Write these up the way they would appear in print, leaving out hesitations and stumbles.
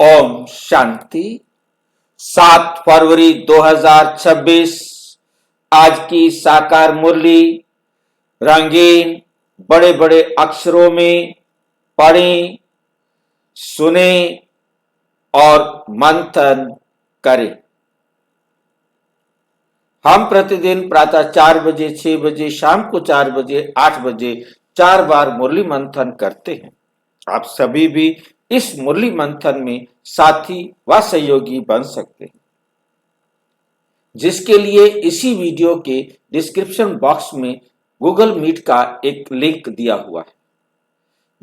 ओम शांति। 7 फरवरी 2026 आज की साकार मुरली रंगीन बड़े बड़े अक्षरों में पढ़ें, सुने और मंथन करें। हम प्रतिदिन प्रातः 4 बजे, 6 बजे, शाम को 4 बजे, 8 बजे 4 बार मुरली मंथन करते हैं। आप सभी भी इस मुरली मंथन में साथी व सहयोगी बन सकते हैं, जिसके लिए इसी वीडियो के डिस्क्रिप्शन बॉक्स में गूगल मीट का एक लिंक दिया हुआ है,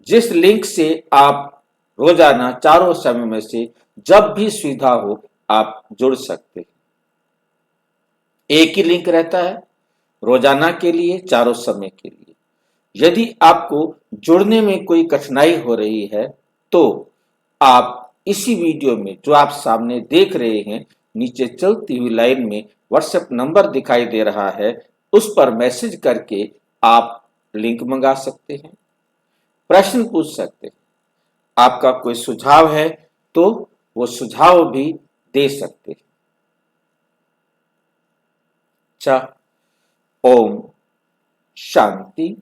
जिस लिंक से आप रोजाना चारों समय में से जब भी सुविधा हो आप जुड़ सकते हैं। एक ही लिंक रहता है रोजाना के लिए, चारों समय के लिए। यदि आपको जुड़ने में कोई कठिनाई हो रही है तो आप इसी वीडियो में जो आप सामने देख रहे हैं, नीचे चलती हुई लाइन में व्हाट्सएप नंबर दिखाई दे रहा है, उस पर मैसेज करके आप लिंक मंगा सकते हैं, प्रश्न पूछ सकते हैं। आपका कोई सुझाव है तो वो सुझाव भी दे सकते हैं। अच्छा, ओम शांति।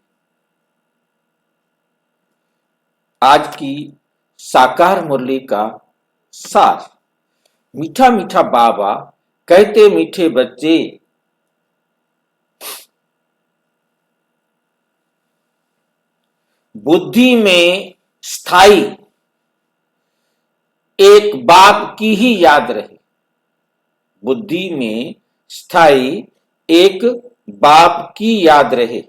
आज की साकार मुरली का सार। मीठा मीठा बाबा कहते मीठे बच्चे, बुद्धि में स्थायी एक बाप की ही याद रहे। बुद्धि में स्थायी एक बाप की याद रहे।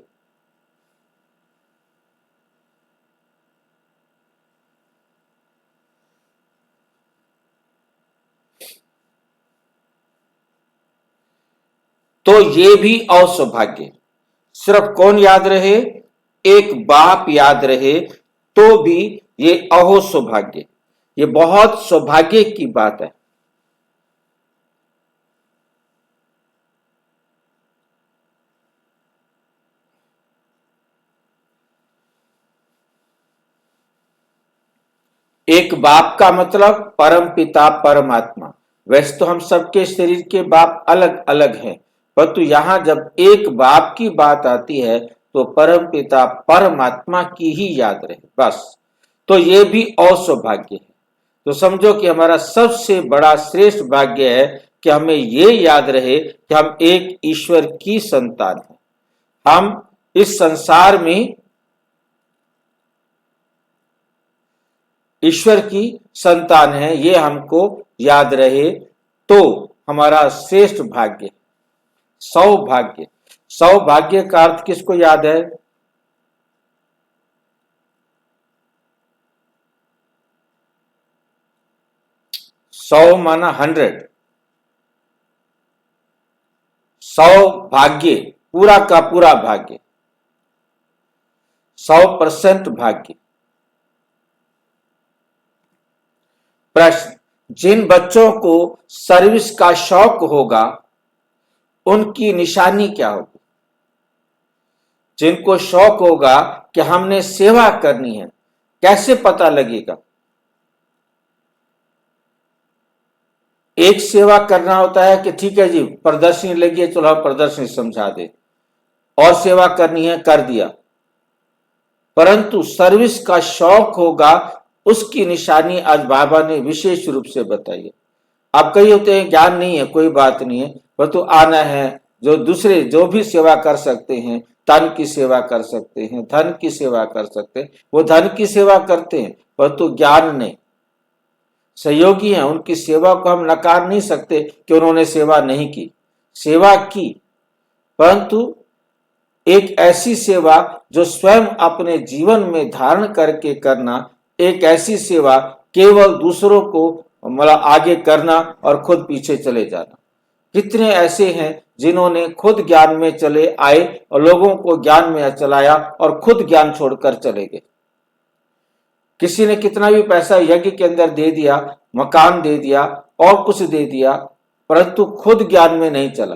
तो ये भी असौभाग्य। सिर्फ कौन याद रहे? एक बाप याद रहे तो भी ये अहो सौभाग्य। ये बहुत सौभाग्य की बात है। एक बाप का मतलब परम पिता परमात्मा। वैसे तो हम सबके शरीर के बाप अलग अलग हैं, परंतु यहां जब एक बाप की बात आती है तो परम पिता परमात्मा की ही याद रहे, बस। तो ये भी असौभाग्य है। तो समझो कि हमारा सबसे बड़ा श्रेष्ठ भाग्य है कि हमें ये याद रहे कि हम एक ईश्वर की संतान हैं। हम इस संसार में ईश्वर की संतान है, ये हमको याद रहे तो हमारा श्रेष्ठ भाग्य। सौभाग्य। सौभाग्य का अर्थ किसको याद है? सौ माना 100। सौभाग्य पूरा का पूरा भाग्य, 100% भाग्य। प्रश्न, जिन बच्चों को सर्विस का शौक होगा उनकी निशानी क्या होगी? जिनको शौक होगा कि हमने सेवा करनी है, कैसे पता लगेगा? एक सेवा करना होता है कि ठीक है जी, प्रदर्शनी लगी है, चलो हम प्रदर्शनी समझा दे, और सेवा करनी है कर दिया। परंतु सर्विस का शौक होगा, उसकी निशानी आज बाबा ने विशेष रूप से बताई है। आप कई होते हैं ज्ञान नहीं है, कोई बात नहीं है, परंतु आना है। जो दूसरे जो भी सेवा कर सकते हैं, तन की सेवा कर सकते हैं, धन की सेवा कर सकते हैं, वो धन की सेवा करते हैं, परंतु ज्ञान नहीं। सहयोगी हैं, उनकी सेवा को हम नकार नहीं सकते कि उन्होंने सेवा नहीं की, सेवा की, परंतु एक ऐसी सेवा जो स्वयं अपने जीवन में धारण करके करना, एक ऐसी सेवा केवल दूसरों को मतलब आगे करना और खुद पीछे चले जाना। कितने ऐसे हैं जिन्होंने खुद ज्ञान में चले आए और लोगों को ज्ञान में चलाया और खुद ज्ञान छोड़कर चले गए। किसी ने कितना भी पैसा यज्ञ के अंदर दे दिया, मकान दे दिया और कुछ दे दिया, परंतु खुद ज्ञान में नहीं चला।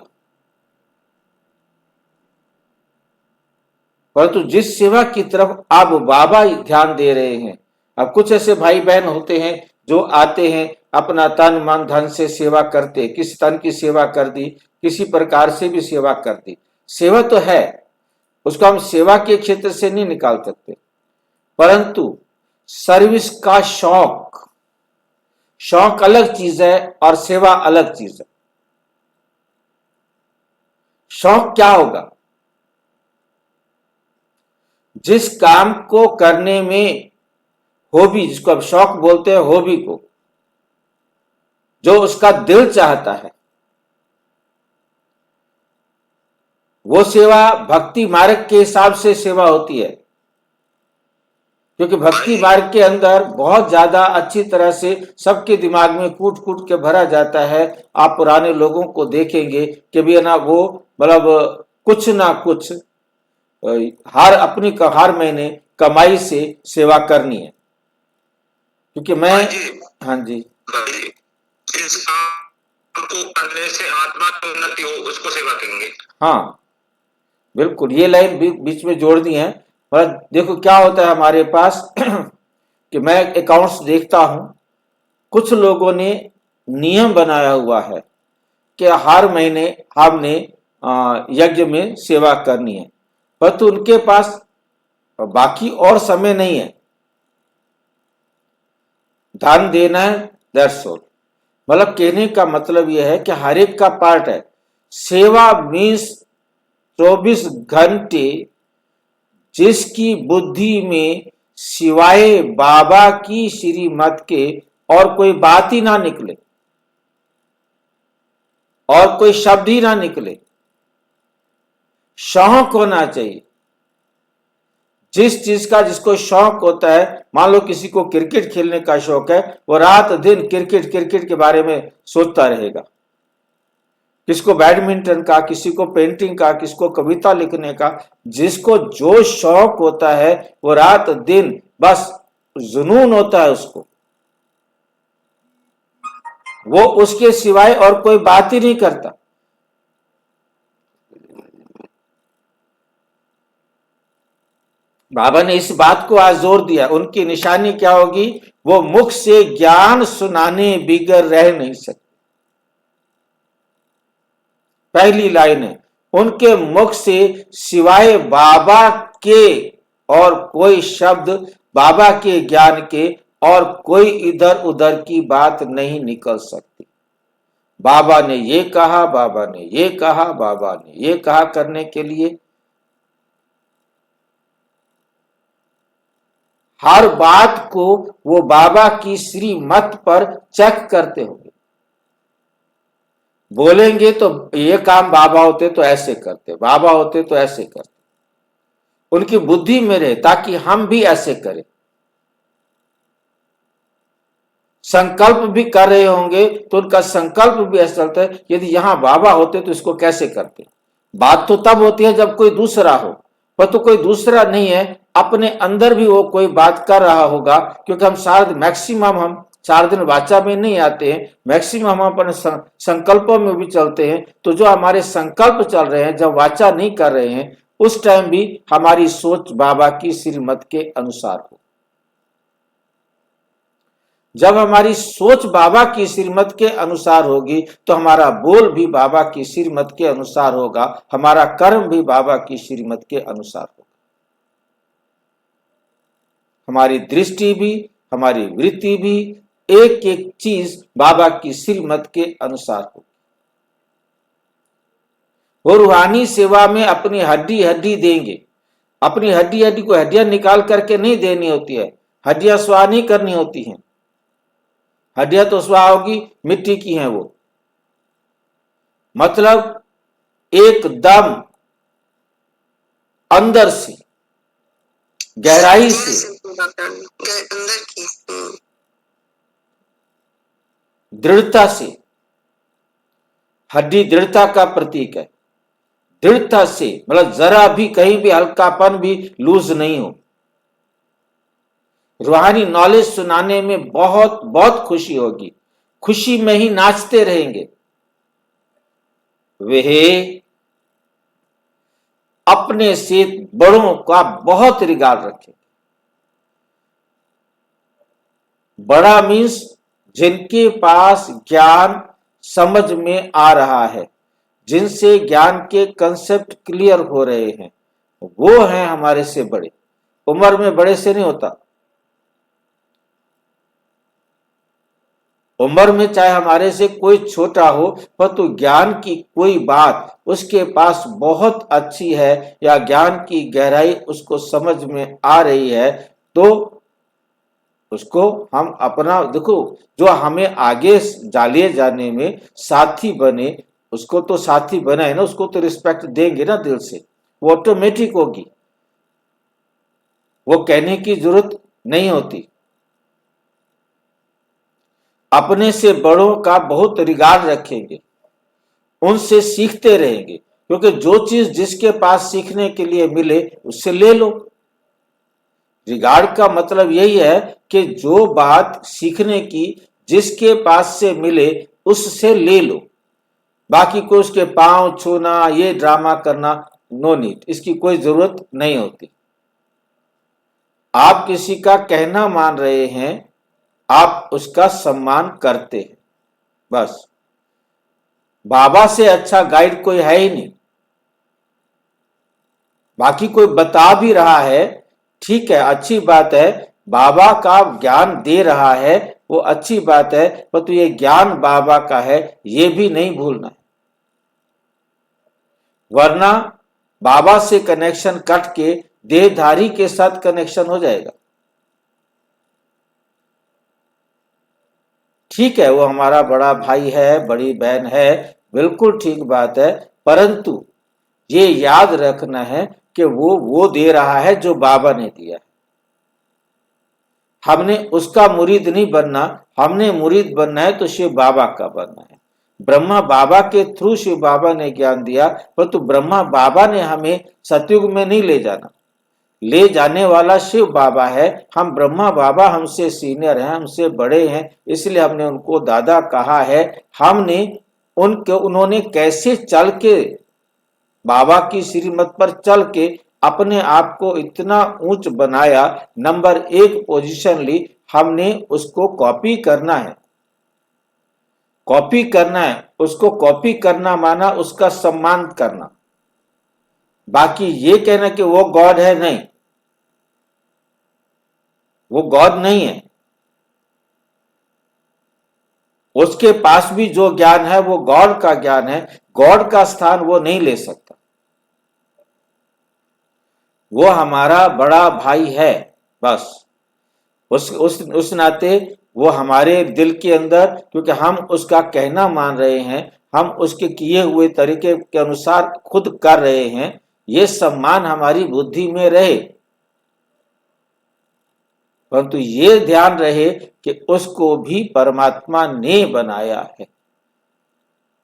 परंतु जिस सेवा की तरफ आप बाबा ध्यान दे रहे हैं, अब कुछ ऐसे भाई बहन होते हैं जो आते हैं अपना तन मन धन से सेवा करते, किसी तन की सेवा कर दी, किसी प्रकार से भी सेवा कर दी, सेवा तो है, उसको हम सेवा के क्षेत्र से नहीं निकाल सकते, परंतु सर्विस का शौक, शौक अलग चीज है और सेवा अलग चीज है। शौक क्या होगा? जिस काम को करने में हॉबी, जिसको अब शौक बोलते हैं, हॉबी को, जो उसका दिल चाहता है, वो सेवा भक्ति मार्ग के हिसाब से सेवा होती है, क्योंकि भक्ति मार्ग के अंदर बहुत ज्यादा अच्छी तरह से सबके दिमाग में कूट कूट के भरा जाता है। आप पुराने लोगों को देखेंगे कि भी ना वो मतलब कुछ ना कुछ हर महीने कमाई से सेवा करनी है, क्योंकि मैं, हाँ जी, इस काम को करने से आत्मा की उन्नति हो, उसको सेवा कहेंगे। हाँ बिल्कुल, ये लाइन बीच में जोड़ दी है। पर देखो क्या होता है हमारे पास कि मैं अकाउंट्स देखता हूं, कुछ लोगों ने नियम बनाया हुआ है कि हर महीने हमने यज्ञ में सेवा करनी है, परंतु उनके पास बाकी और समय नहीं है, धन देना है, दैट्स ऑल। मतलब कहने का मतलब यह है कि हर एक का पार्ट है। सेवा मीन्स 24 घंटे जिसकी बुद्धि में सिवाय बाबा की श्रीमत के और कोई बात ही ना निकले और कोई शब्द ही ना निकले, शौक होना चाहिए। जिस चीज का जिसको शौक होता है, मान लो किसी को क्रिकेट खेलने का शौक है, वो रात दिन क्रिकेट क्रिकेट के बारे में सोचता रहेगा, किसको बैडमिंटन का, किसी को पेंटिंग का, किसको कविता लिखने का, जिसको जो शौक होता है वो रात दिन बस जुनून होता है उसको, वो उसके सिवाय और कोई बात ही नहीं करता। बाबा ने इस बात को आज जोर दिया, उनकी निशानी क्या होगी? वो मुख से ज्ञान सुनाने बिगर रह नहीं सकते। पहली लाइन है, उनके मुख से सिवाय बाबा के और कोई शब्द, बाबा के ज्ञान के और कोई इधर उधर की बात नहीं निकल सकती। बाबा ने ये कहा, बाबा ने ये कहा, बाबा ने ये कहा करने के लिए हर बात को वो बाबा की श्रीमत पर चेक करते होंगे। बोलेंगे तो ये काम बाबा होते तो ऐसे करते, बाबा होते तो ऐसे करते, उनकी बुद्धि में रहे ताकि हम भी ऐसे करें। संकल्प भी कर रहे होंगे तो उनका संकल्प भी ऐसा चलता है, यदि यहां बाबा होते तो इसको कैसे करते। बात तो तब होती है जब कोई दूसरा हो, पर तो कोई दूसरा नहीं है, अपने अंदर भी वो कोई बात कर रहा होगा, क्योंकि हम सारे मैक्सिमम हम 4 दिन वाचा में नहीं आते हैं, मैक्सिमम हम अपने संकल्पों में भी चलते हैं। तो जो हमारे संकल्प चल रहे हैं, जब वाचा नहीं कर रहे हैं, उस टाइम भी हमारी सोच बाबा की श्रीमत के अनुसार हो। जब हमारी सोच बाबा की श्रीमत के अनुसार होगी तो हमारा बोल भी बाबा की श्रीमत के अनुसार होगा, हमारा कर्म भी बाबा की श्रीमत के अनुसार होगा, हमारी दृष्टि भी, हमारी वृत्ति भी, एक एक चीज बाबा की श्रीमत के अनुसार होगी। वो रूहानी सेवा में अपनी हड्डी हड्डी देंगे, अपनी हड्डी हड्डी को हड्डियां निकाल करके नहीं देनी होती है, हड्डियां स्वाह नहीं करनी होती हैं। हड्डियां तो स्वाह होगी, मिट्टी की हैं वो, मतलब एकदम अंदर से, गहराई से, अंदर की दृढ़ता से। हड्डी दृढ़ता का प्रतीक है, दृढ़ता से मतलब जरा भी कहीं भी हल्कापन भी लूज नहीं हो। रूहानी नॉलेज सुनाने में बहुत बहुत खुशी होगी, खुशी में ही नाचते रहेंगे। वे अपने से बड़ों का बहुत रिगार्ड रखें, बड़ा मीन्स जिनके पास ज्ञान समझ में आ रहा है, जिनसे ज्ञान के कंसेप्ट क्लियर हो रहे हैं, वो हैं हमारे से बड़े। उम्र में बड़े से नहीं होता। उम्र में चाहे हमारे से कोई छोटा हो, परंतु ज्ञान की कोई बात उसके पास बहुत अच्छी है या ज्ञान की गहराई उसको समझ में आ रही है, तो उसको हम अपना, देखो, जो हमें आगे जालिए जाने में साथी बने, उसको तो साथी बना है ना, उसको तो रिस्पेक्ट देंगे ना दिल से, वो ऑटोमेटिक होगी, वो कहने की जरूरत नहीं होती। अपने से बड़ों का बहुत रिगार्ड रखेंगे, उनसे सीखते रहेंगे, क्योंकि जो चीज जिसके पास सीखने के लिए मिले उससे ले लो। रिगार्ड का मतलब यही है कि जो बात सीखने की जिसके पास से मिले उससे ले लो। बाकी को उसके पांव छूना, ये ड्रामा करना, नो नीड, इसकी कोई जरूरत नहीं होती। आप किसी का कहना मान रहे हैं, आप उसका सम्मान करते हैं, बस। बाबा से अच्छा गाइड कोई है ही नहीं। बाकी कोई बता भी रहा है, ठीक है, अच्छी बात है, बाबा का ज्ञान दे रहा है, वो अच्छी बात है, पर तो ये ज्ञान बाबा का है, ये भी नहीं भूलना है। वरना बाबा से कनेक्शन कट के देहधारी के साथ कनेक्शन हो जाएगा। ठीक है, वो हमारा बड़ा भाई है, बड़ी बहन है, बिल्कुल ठीक बात है, परंतु ये याद रखना है कि वो दे रहा है जो बाबा ने दिया है। हमने उसका मुरीद नहीं बनना, हमने मुरीद बनना है तो शिव बाबा का बनना है। ब्रह्मा बाबा के थ्रू शिव बाबा ने ज्ञान दिया, परंतु ब्रह्मा बाबा ने हमें सतयुग में नहीं ले जाना, ले जाने वाला शिव बाबा है। हम ब्रह्मा बाबा हमसे सीनियर हैं, हमसे बड़े हैं, इसलिए हमने उनको दादा कहा है। हमने उन्होंने कैसे चल के, बाबा की श्रीमत पर चल के अपने आप को इतना ऊंच बनाया, नंबर 1 पोजीशन ली, हमने उसको कॉपी करना है। कॉपी करना है, उसको कॉपी करना माना उसका सम्मान करना। बाकी ये कहना कि वो गॉड है, नहीं, वो गॉड नहीं है। उसके पास भी जो ज्ञान है वो गॉड का ज्ञान है, गॉड का स्थान वो नहीं ले सकता। वो हमारा बड़ा भाई है, बस। उस नाते वो हमारे दिल के अंदर, क्योंकि हम उसका कहना मान रहे हैं, हम उसके किए हुए तरीके के अनुसार खुद कर रहे हैं, ये सम्मान हमारी बुद्धि में रहे, परंतु ये ध्यान रहे कि उसको भी परमात्मा ने बनाया है।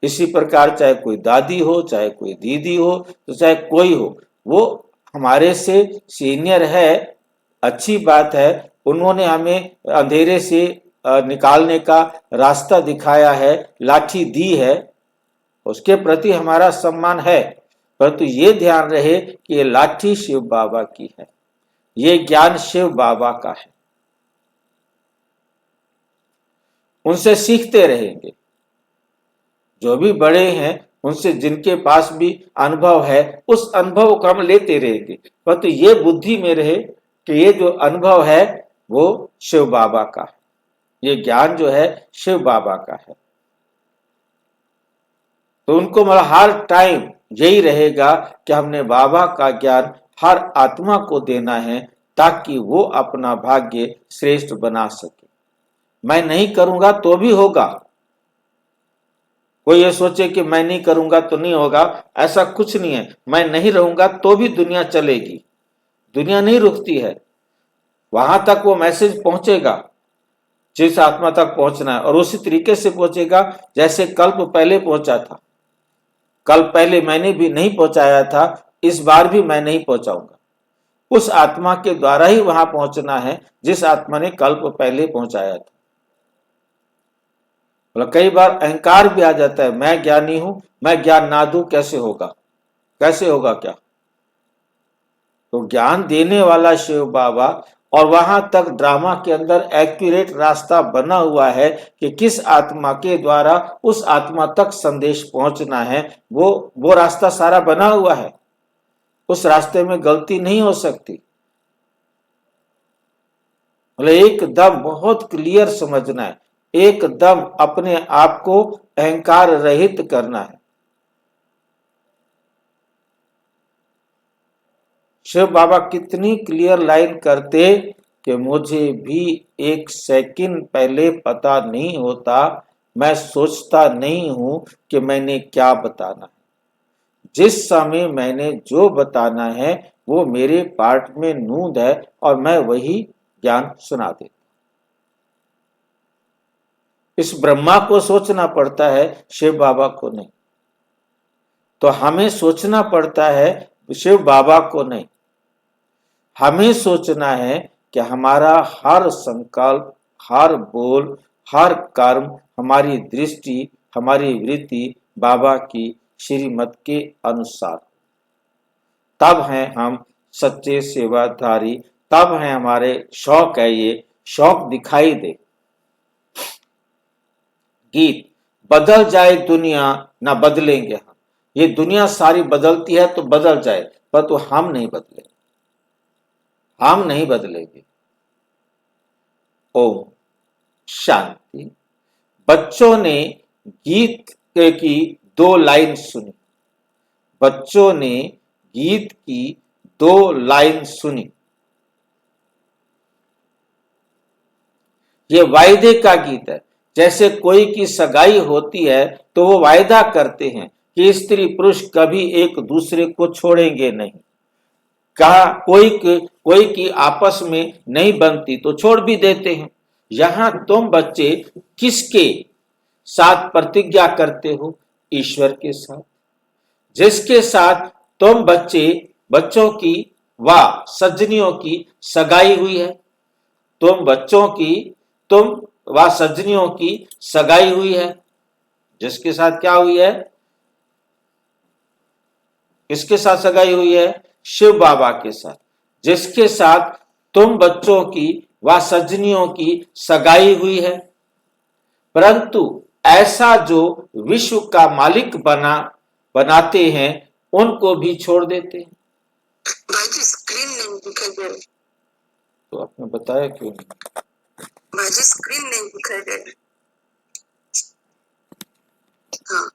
इसी प्रकार चाहे कोई दादी हो, चाहे कोई दीदी हो, तो चाहे कोई हो, वो हमारे से सीनियर है, अच्छी बात है। उन्होंने हमें अंधेरे से निकालने का रास्ता दिखाया है, लाठी दी है, उसके प्रति हमारा सम्मान है, परंतु ये ध्यान रहे कि ये लाठी शिव बाबा की है, ये ज्ञान शिव बाबा का है। उनसे सीखते रहेंगे, जो भी बड़े हैं उनसे, जिनके पास भी अनुभव है, उस अनुभव को हम लेते रहेंगे, परंतु ये बुद्धि में रहे कि ये जो अनुभव है वो शिव बाबा का है, ये ज्ञान जो है शिव बाबा का है। तो उनको मतलब हर टाइम यही रहेगा कि हमने बाबा का ज्ञान हर आत्मा को देना है, ताकि वो अपना भाग्य श्रेष्ठ बना सके। मैं नहीं करूंगा तो भी होगा। कोई ये सोचे कि मैं नहीं करूंगा तो नहीं होगा, ऐसा कुछ नहीं है। मैं नहीं रहूंगा तो भी दुनिया चलेगी, दुनिया नहीं रुकती है। वहां तक वो मैसेज पहुंचेगा जिस आत्मा तक पहुंचना है, और उसी तरीके से पहुंचेगा जैसे कल्प पहले पहुंचा था। कल पहले मैंने भी नहीं पहुंचाया था, इस बार भी मैं नहीं पहुंचाऊंगा। उस आत्मा के द्वारा ही वहां पहुंचना है जिस आत्मा ने कल्प पहले पहुंचाया था। मतलब कई बार अहंकार भी आ जाता है, मैं ज्ञानी हूं, मैं ज्ञान ना दूं कैसे होगा, कैसे होगा क्या। तो ज्ञान देने वाला शिव बाबा और वहां तक ड्रामा के अंदर एक्यूरेट रास्ता बना हुआ है कि किस आत्मा के द्वारा उस आत्मा तक संदेश पहुंचना है, वो रास्ता सारा बना हुआ है। उस रास्ते में गलती नहीं हो सकती। मतलब एकदम बहुत क्लियर समझना है, एकदम अपने आप को अहंकार रहित करना है। शिव बाबा कितनी क्लियर लाइन करते कि मुझे भी एक सेकंड पहले पता नहीं होता, मैं सोचता नहीं हूं कि मैंने क्या बताना है। जिस समय मैंने जो बताना है वो मेरे पार्ट में नूंद है और मैं वही ज्ञान सुना देता। इस ब्रह्मा को सोचना पड़ता है, शिव बाबा को नहीं। तो हमें सोचना पड़ता है, शिव बाबा को नहीं। हमें सोचना है कि हमारा हर संकल्प, हर बोल, हर कर्म, हमारी दृष्टि, हमारी वृत्ति बाबा की श्रीमत के अनुसार। तब हैं हम सच्चे सेवाधारी, तब हैं हमारे शौक है, ये शौक दिखाई दे। गीत, बदल जाए दुनिया ना बदलेंगे हम। ये दुनिया सारी बदलती है तो बदल जाए, पर तो हम नहीं बदलेंगे, हम नहीं बदलेंगे। ओम शांति। बच्चों ने गीत की 2 लाइन सुनी, बच्चों ने गीत की 2 लाइन सुनी। ये वायदे का गीत है। जैसे कोई की सगाई होती है तो वो वायदा करते हैं कि स्त्री पुरुष कभी एक दूसरे को छोड़ेंगे नहीं। कहा कोई की आपस में नहीं बनती तो छोड़ भी देते हैं। यहां तुम बच्चे किसके साथ प्रतिज्ञा करते हो? ईश्वर के साथ। जिसके साथ तुम बच्चों की व सज्जनियों की सगाई हुई है, तुम व सज्जनियों की सगाई हुई है। जिसके साथ क्या हुई है? किसके साथ सगाई हुई है? शिव बाबा के साथ। जिसके साथ तुम बच्चों की व सज्जनियों की सगाई हुई है। परंतु ऐसा जो विश्व का मालिक बनाते हैं उनको भी छोड़ देते हैं। भाजी स्क्रीन नहीं दिखाई दे रही। तो आपने बताया क्यों नहीं? भाजी स्क्रीन नहीं दिखाई दे रही। हाँ।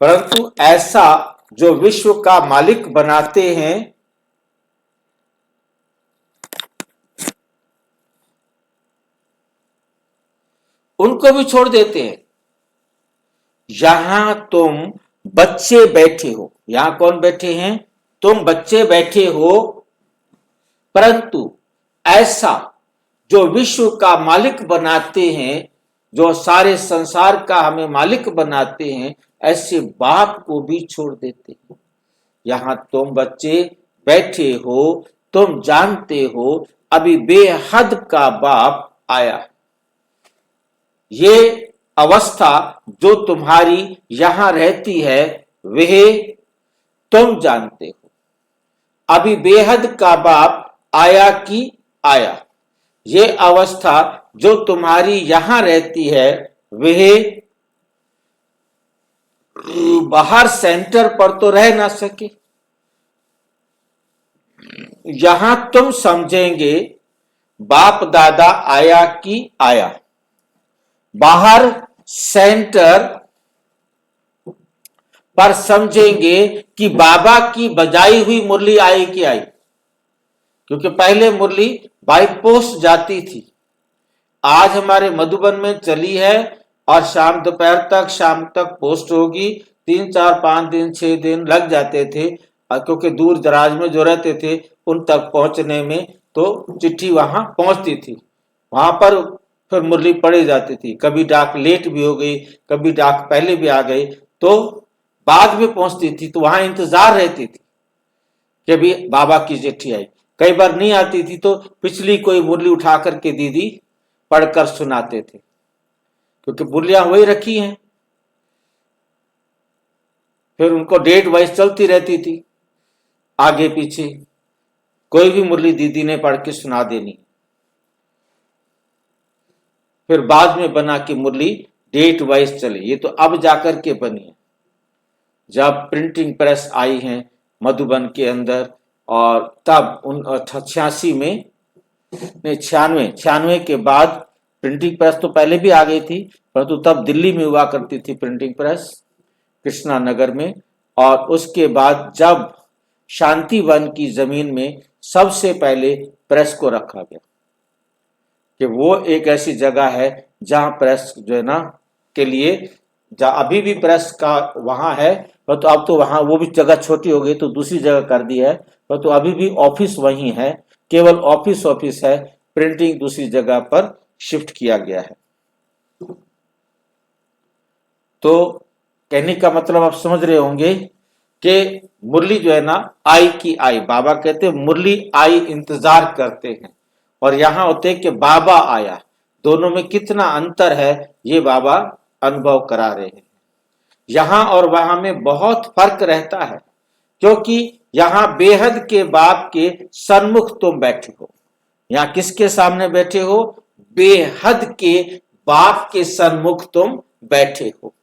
परंतु ऐसा जो विश्व का मालिक बनाते हैं उनको भी छोड़ देते हैं। यहां तुम बच्चे बैठे हो, यहां कौन बैठे हैं? तुम बच्चे बैठे हो, परंतु ऐसा जो विश्व का मालिक बनाते हैं, जो सारे संसार का हमें मालिक बनाते हैं, ऐसे बाप को भी छोड़ देते हैं। यहां तुम बच्चे बैठे हो, तुम जानते हो अभी बेहद का बाप आया। ये अवस्था जो तुम्हारी यहां रहती है वह तुम जानते हो। अभी बेहद का बाप आया कि आया। ये अवस्था जो तुम्हारी यहां रहती है वह बाहर सेंटर पर तो रह ना सके। यहां तुम समझेंगे बाप दादा आया कि आया। बाहर सेंटर पर समझेंगे कि बाबा की बजाई हुई मुरली आई कि आई। क्योंकि पहले मुरली बाई पोस्ट जाती थी, आज हमारे मधुबन में चली है और शाम शाम तक पोस्ट होगी। 3 4 5 दिन 6 दिन लग जाते थे, क्योंकि दूर दराज में जो रहते थे उन तक पहुंचने में तो चिट्ठी वहां पहुंचती थी, वहां पर फिर मुरली पड़ी जाती थी। कभी डाक लेट भी हो गई, कभी डाक पहले भी आ गई तो बाद में पहुंचती थी, तो वहां इंतजार रहती थी। कि भी बाबा की चिट्ठी आई। कई बार नहीं आती थी तो पिछली कोई मुरली उठा करके दीदी पढ़कर सुनाते थे, क्योंकि मुरलियां वही रखी हैं। फिर उनको डेट वाइज चलती रहती थी, आगे पीछे कोई भी मुरली दीदी ने पढ़ के सुना देनी। फिर बाद में बना कि मुरली डेट वाइज चले, ये तो अब जाकर के बनी है, जब प्रिंटिंग प्रेस आई है मधुबन के अंदर। और तब 86 में, नहीं 96 के बाद प्रिंटिंग प्रेस तो पहले भी आ गई थी, परंतु तब दिल्ली में हुआ करती थी प्रिंटिंग प्रेस, कृष्णा नगर में। और उसके बाद जब शांति वन की जमीन में सबसे पहले प्रेस को रखा गया, कि वो एक ऐसी जगह है जहां प्रेस जो है ना के लिए, जहां अभी भी प्रेस का वहां है, पर तो अब तो वहां वो भी जगह छोटी हो गई तो दूसरी जगह कर दी है, पर तो अभी भी ऑफिस वहीं है, केवल ऑफिस है, प्रिंटिंग दूसरी जगह पर शिफ्ट किया गया है। तो कहने का मतलब आप समझ रहे होंगे कि मुरली जो है ना आई की आई, बाबा कहते हैं मुरली आई इंतजार करते हैं, और यहां होते कि बाबा आया। दोनों में कितना अंतर है ये बाबा अनुभव करा रहे हैं। यहां और वहां में बहुत फर्क रहता है, क्योंकि यहां बेहद के बाप के सन्मुख तुम बैठे हो। यहां किसके सामने बैठे हो? बेहद के बाप के सन्मुख तुम बैठे हो।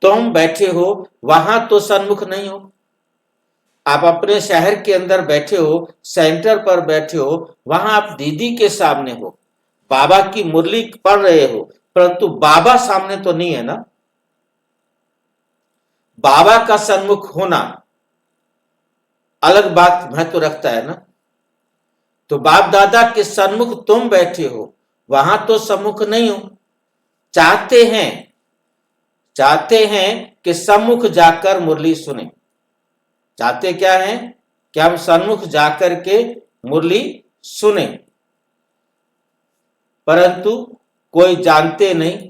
तुम बैठे हो, वहां तो सन्मुख नहीं हो। आप अपने शहर के अंदर बैठे हो, सेंटर पर बैठे हो, वहां आप दीदी के सामने हो, बाबा की मुरली पढ़ रहे हो, परंतु बाबा सामने तो नहीं है ना। बाबा का सन्मुख होना अलग बात महत्व रखता है ना। तो बाप दादा के सन्मुख तुम बैठे हो, वहां तो सम्मुख नहीं हो। चाहते हैं कि सम्मुख जाकर मुरली सुने। चाहते क्या है कि हम सन्मुख जाकर के मुरली सुने, परंतु कोई जानते नहीं।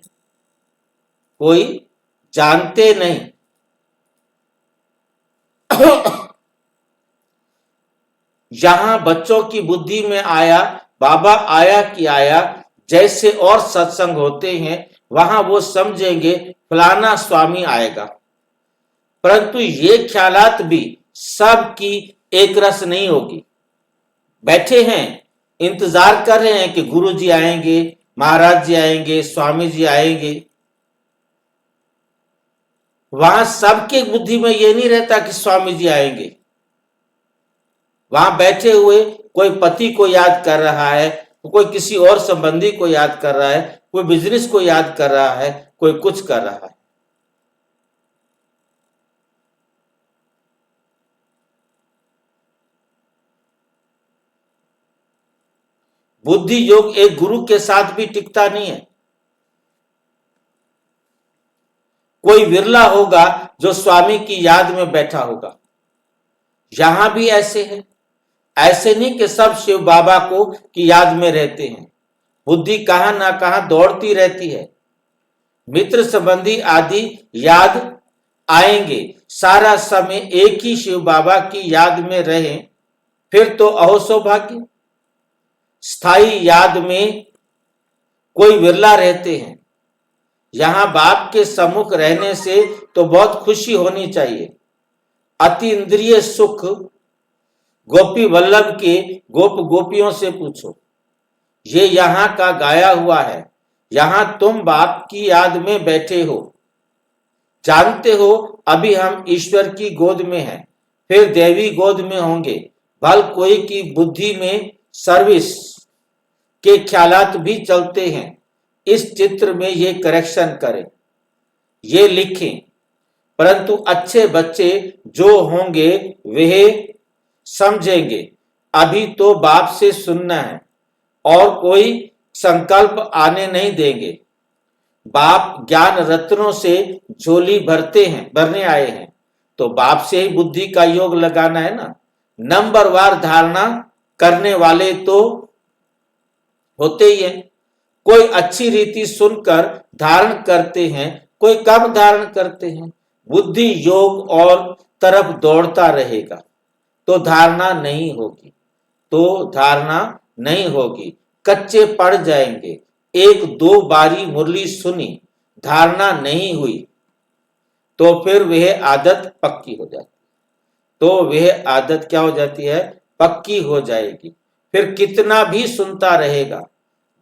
यहां बच्चों की बुद्धि में आया, बाबा आया कि आया, जैसे और सत्संग होते हैं वहां वो समझेंगे फलाना स्वामी आएगा, परंतु ये ख्यालात भी सबकी एक रस नहीं होगी। बैठे हैं, इंतजार कर रहे हैं कि गुरु जी आएंगे, महाराज जी आएंगे, स्वामी जी आएंगे। वहां सबके बुद्धि में ये नहीं रहता कि स्वामी जी आएंगे। वहां बैठे हुए कोई पति को याद कर रहा है, कोई किसी और संबंधी को याद कर रहा है, कोई बिजनेस को याद कर रहा है, कोई कुछ कर रहा है। बुद्धि योग एक गुरु के साथ भी टिकता नहीं है। कोई विरला होगा जो स्वामी की याद में बैठा होगा। यहां भी ऐसे है, ऐसे नहीं कि सब शिव बाबा को की याद में रहते हैं। बुद्धि कहां ना कहां दौड़ती रहती है। मित्र संबंधी आदि याद आएंगे, सारा समय एक ही शिव बाबा की याद में रहें, फिर तो अहो सौभाग्य। स्थायी याद में कोई विरला रहते हैं। यहां बाप के सम्मुख रहने से तो बहुत खुशी होनी चाहिए। अति इंद्रिय सुख गोपी वल्लभ के गोप गोपियों से पूछो, ये यहां का गाया हुआ है। यहां तुम बाप की याद में बैठे हो, जानते हो अभी हम ईश्वर की गोद में हैं, फिर देवी गोद में होंगे। भल कोई की बुद्धि में सर्विस के ख्यालात भी चलते हैं। इस चित्र में ये करेक्शन करें, ये लिखें, परंतु अच्छे बच्चे जो होंगे वे समझेंगे अभी तो बाप से सुनना है और कोई संकल्प आने नहीं देंगे। बाप ज्ञान रत्नों से झोली भरने आए हैं, तो बाप से ही बुद्धि का योग लगाना है ना। नंबरवार धारणा करने वाले तो होते ही हैं। कोई अच्छी रीति सुनकर धारण करते हैं, कोई कम धारण करते हैं। बुद्धि योग और तरफ दौड़ता रहेगा तो धारणा नहीं होगी, तो धारणा नहीं होगी, कच्चे पड़ जाएंगे। एक दो बारी मुरली सुनी, धारणा नहीं हुई तो फिर वह आदत पक्की हो जाती, तो वह आदत क्या हो जाती है, पक्की हो जाएगी। फिर कितना भी सुनता रहेगा,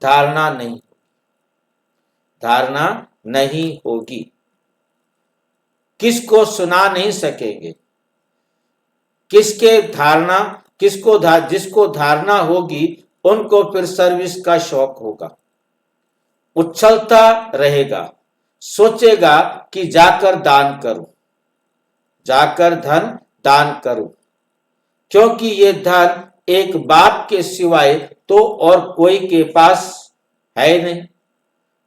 धारणा नहीं, धारणा नहीं होगी, किसको सुना नहीं सकेंगे, किसके धारणा जिसको धारणा होगी उनको फिर सर्विस का शौक होगा, उछलता रहेगा, सोचेगा कि जाकर दान करूं, जाकर धन दान करूं, क्योंकि ये धन एक बाप के सिवाय तो और कोई के पास है नहीं।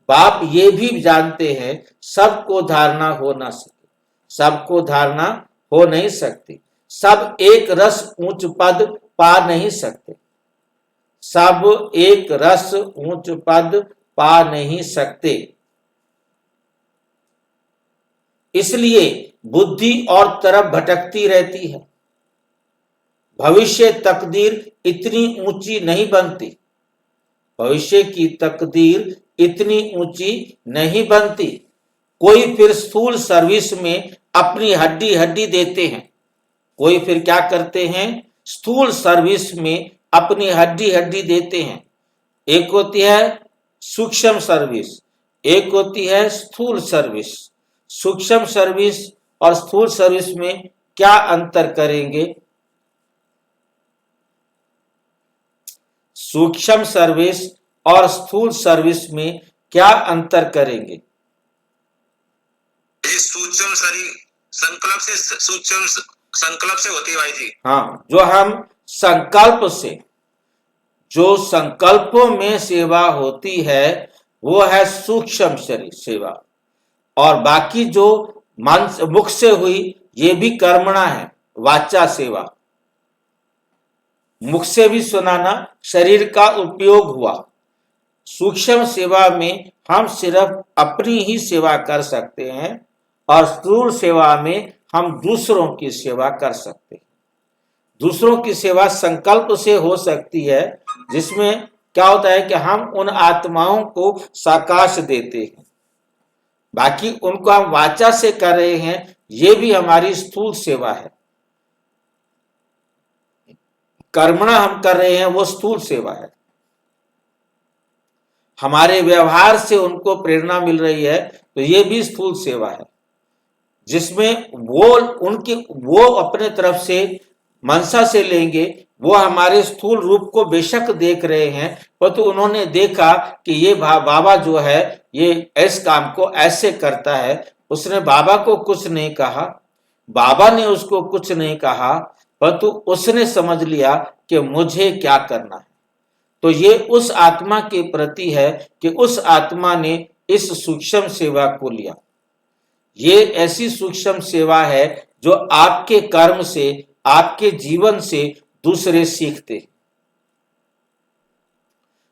बाप ये भी जानते हैं सबको धारणा हो ना सके, सबको धारणा हो नहीं सकती, सब एक रस ऊंच पद पा नहीं सकते, सब एक रस ऊंच पद पा नहीं सकते। इसलिए बुद्धि और तरफ भटकती रहती है। भविष्य तकदीर इतनी ऊंची नहीं बनती, भविष्य की तकदीर इतनी ऊंची नहीं बनती। कोई फिर स्थूल सर्विस में अपनी हड्डी हड्डी देते हैं, कोई फिर क्या करते हैं, स्थूल सर्विस में अपनी हड्डी हड्डी देते हैं। एक होती है सूक्ष्म सर्विस, एक होती है स्थूल सर्विस। सूक्ष्म सर्विस और स्थूल सर्विस में क्या अंतर करेंगे? सूक्ष्म सर्विस और स्थूल सर्विस में क्या अंतर करेंगे? सूक्ष्म संकल्प से, सूक्ष्म संकल्प से होती है भाई जी। हाँ, जो हम संकल्प से, जो संकल्पों में सेवा होती है वो है सूक्ष्म सेवा, और बाकी जो मन मुख से हुई ये भी कर्मणा है, वाचा सेवा। मुख से भी सुनाना, शरीर का उपयोग हुआ। सूक्ष्म सेवा में हम सिर्फ अपनी ही सेवा कर सकते हैं और स्थूल सेवा में हम दूसरों की सेवा कर सकते हैं। दूसरों की सेवा संकल्प से हो सकती है, जिसमें क्या होता है कि हम उन आत्माओं को साकाश देते हैं। बाकी उनको हम वाचा से कर रहे हैं, ये भी हमारी स्थूल सेवा है। कर्मणा हम कर रहे हैं, वो स्थूल सेवा है। हमारे व्यवहार से उनको प्रेरणा मिल रही है तो ये भी स्थूल सेवा है, जिसमें वो अपने तरफ से मनसा से लेंगे। वो हमारे स्थूल रूप को बेशक देख रहे हैं, परंतु उन्होंने देखा कि ये बाबा जो है ये इस काम को ऐसे करता है। उसने बाबा को कुछ नहीं कहा, बाबा ने उसको कुछ नहीं कहा, परंतु उसने समझ लिया कि मुझे क्या करना है। तो ये उस आत्मा के प्रति है कि उस आत्मा ने इस सूक्ष्म सेवा को लिया। ये ऐसी सूक्ष्म सेवा है जो आपके कर्म से, आपके जीवन से दूसरे सीखते।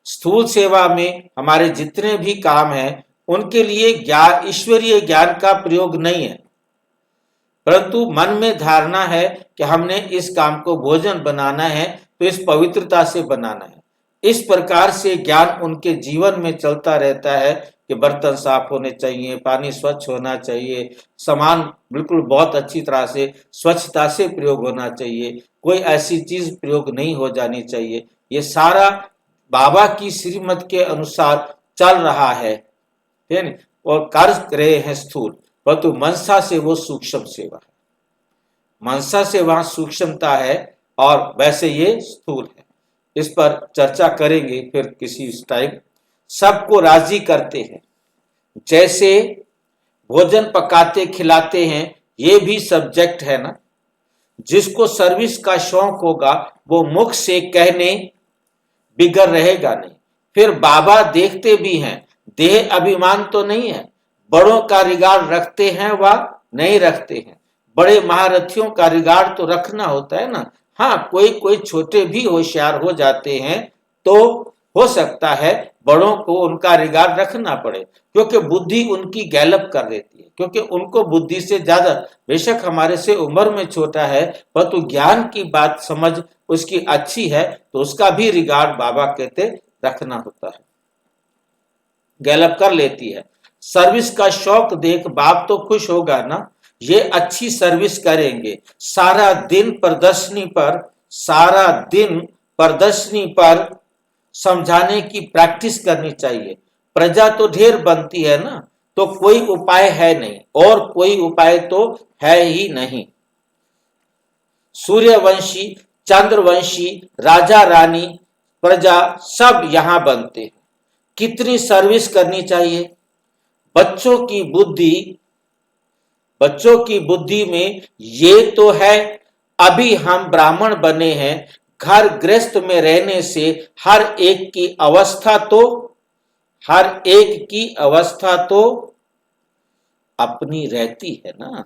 स्थूल सेवा में हमारे जितने भी काम हैं उनके लिए ज्ञान, ईश्वरीय ज्ञान का प्रयोग नहीं है, परंतु मन में धारणा है कि हमने इस काम को भोजन बनाना है तो इस पवित्रता से बनाना है। इस प्रकार से ज्ञान उनके जीवन में चलता रहता है कि बर्तन साफ होने चाहिए, पानी स्वच्छ होना चाहिए, सामान बिल्कुल बहुत अच्छी तरह से स्वच्छता से प्रयोग होना चाहिए, कोई ऐसी चीज प्रयोग नहीं हो जानी चाहिए। ये सारा बाबा की श्रीमत के अनुसार चल रहा है और कर रहे हैं स्थूल, परंतु मनसा से वो सूक्ष्म सेवा है। मनसा से वहां सूक्ष्मता है और वैसे ये स्थूल है। इस पर चर्चा करेंगे फिर किसी टाइम। सबको राजी करते हैं, जैसे भोजन पकाते खिलाते हैं, ये भी सब्जेक्ट है ना। जिसको सर्विस का शौक होगा वो मुख से कहने बिगड़ रहेगा नहीं। फिर बाबा देखते भी हैं, देह अभिमान तो नहीं है, बड़ों का रिगार्ड रखते हैं व नहीं रखते हैं। बड़े महारथियों का रिगार्ड तो रखना होता है ना। हाँ, कोई कोई छोटे भी होशियार हो जाते हैं तो हो सकता है बड़ों को उनका रिगार्ड रखना पड़े, क्योंकि बुद्धि उनकी गैलप कर देती है, क्योंकि उनको बुद्धि से ज्यादा, बेशक हमारे से उम्र में छोटा है, परंतु ज्ञान की बात समझ उसकी अच्छी है, तो उसका भी रिगार्ड बाबा कहते रखना होता है, गैलप कर लेती है। सर्विस का शौक देख बाप तो खुश होगा ना, ये अच्छी सर्विस करेंगे, सारा दिन प्रदर्शनी पर समझाने की प्रैक्टिस करनी चाहिए। प्रजा तो ढेर बनती है ना, तो कोई उपाय है नहीं, और कोई उपाय तो है ही नहीं। सूर्यवंशी, चंद्रवंशी, राजा रानी, प्रजा सब यहां बनते हैं। कितनी सर्विस करनी चाहिए। बच्चों की बुद्धि में ये तो है, अभी हम ब्राह्मण बने हैं, घर गृहस्थ में रहने से हर एक की अवस्था तो अपनी रहती है ना।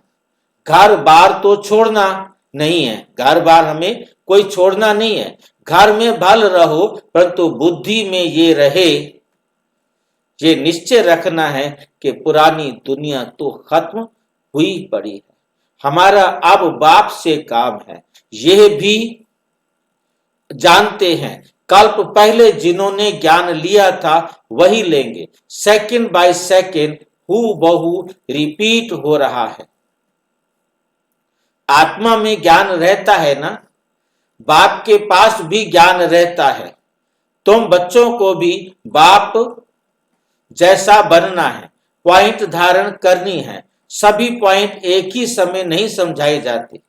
घर बार तो छोड़ना नहीं है, घर बार हमें कोई छोड़ना नहीं है, घर में भल रहो, परंतु बुद्धि में ये रहे, ये निश्चय रखना है कि पुरानी दुनिया तो खत्म हुई पड़ी है, हमारा अब बाप से काम है। यह भी जानते हैं कल्प पहले जिन्होंने ज्ञान लिया था वही लेंगे, सेकंड बाय सेकंड हूबहू रिपीट हो रहा है। आत्मा में ज्ञान रहता है ना, बाप के पास भी ज्ञान रहता है। तुम बच्चों को भी बाप जैसा बनना है, पॉइंट धारण करनी है। सभी पॉइंट एक ही समय नहीं समझाई जाती,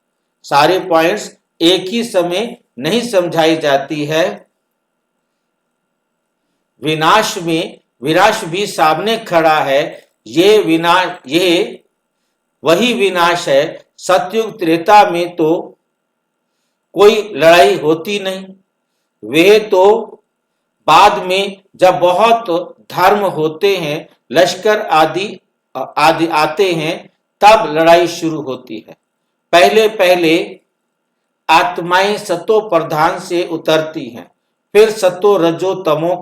सारे पॉइंट्स एक ही समय नहीं समझाई जाती है। विनाश भी सामने खड़ा है, ये वही विनाश है। सतयुग त्रेता में तो कोई लड़ाई होती नहीं, वे तो बाद में जब बहुत धर्म होते हैं, लश्कर आदि आते हैं, तब लड़ाई शुरू होती है। पहले आत्माएं सतो प्रधान से उतरती हैं, फिर सतो रजो तमो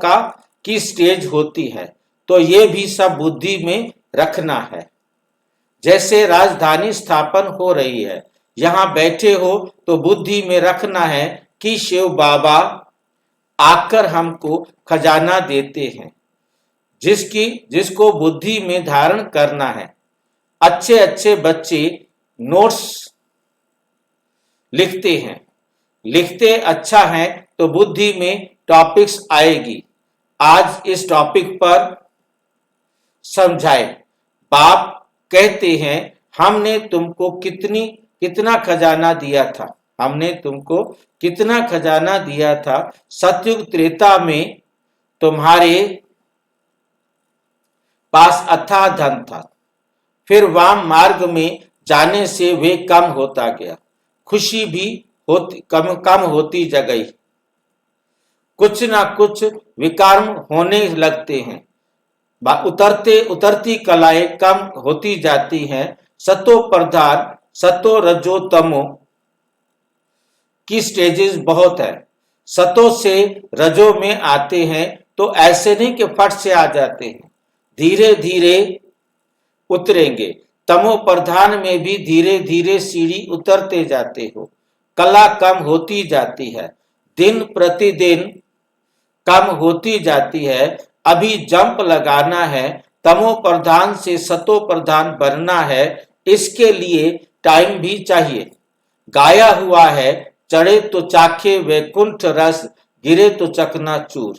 की स्टेज होती है। तो ये भी सब बुद्धि में रखना है। जैसे राजधानी स्थापन हो रही है, यहां बैठे हो तो बुद्धि में रखना है कि शिव बाबा आकर हमको खजाना देते हैं, जिसको बुद्धि में धारण करना है। अच्छे बच्चे नोट्स लिखते अच्छा है तो बुद्धि में टॉपिक्स आएगी। आज इस टॉपिक पर समझाए। बाप कहते हैं हमने तुमको कितना खजाना दिया था। सतयुग त्रेता में तुम्हारे पास अथाह धन था, फिर वाम मार्ग में जाने से वे कम होता गया, खुशी भी कम होती गई, कुछ ना कुछ विकर्म होने लगते हैं, उतरती कलाएं कम होती जाती हैं। सतो प्रधान सतो रजो तमो की स्टेजेस बहुत है। सतो से रजो में आते हैं तो ऐसे नहीं कि फट से आ जाते हैं, धीरे धीरे उतरेंगे। तमो प्रधान में भी धीरे धीरे सीढ़ी उतरते जाते हो, कला कम होती जाती है, दिन प्रतिदिन कम होती जाती है। अभी जंप लगाना है, तमो प्रधान से सतो प्रधान बनना है, इसके लिए टाइम भी चाहिए। गाया हुआ है चढ़े तो चाखे वैकुंठ रस, गिरे तो चकनाचूर।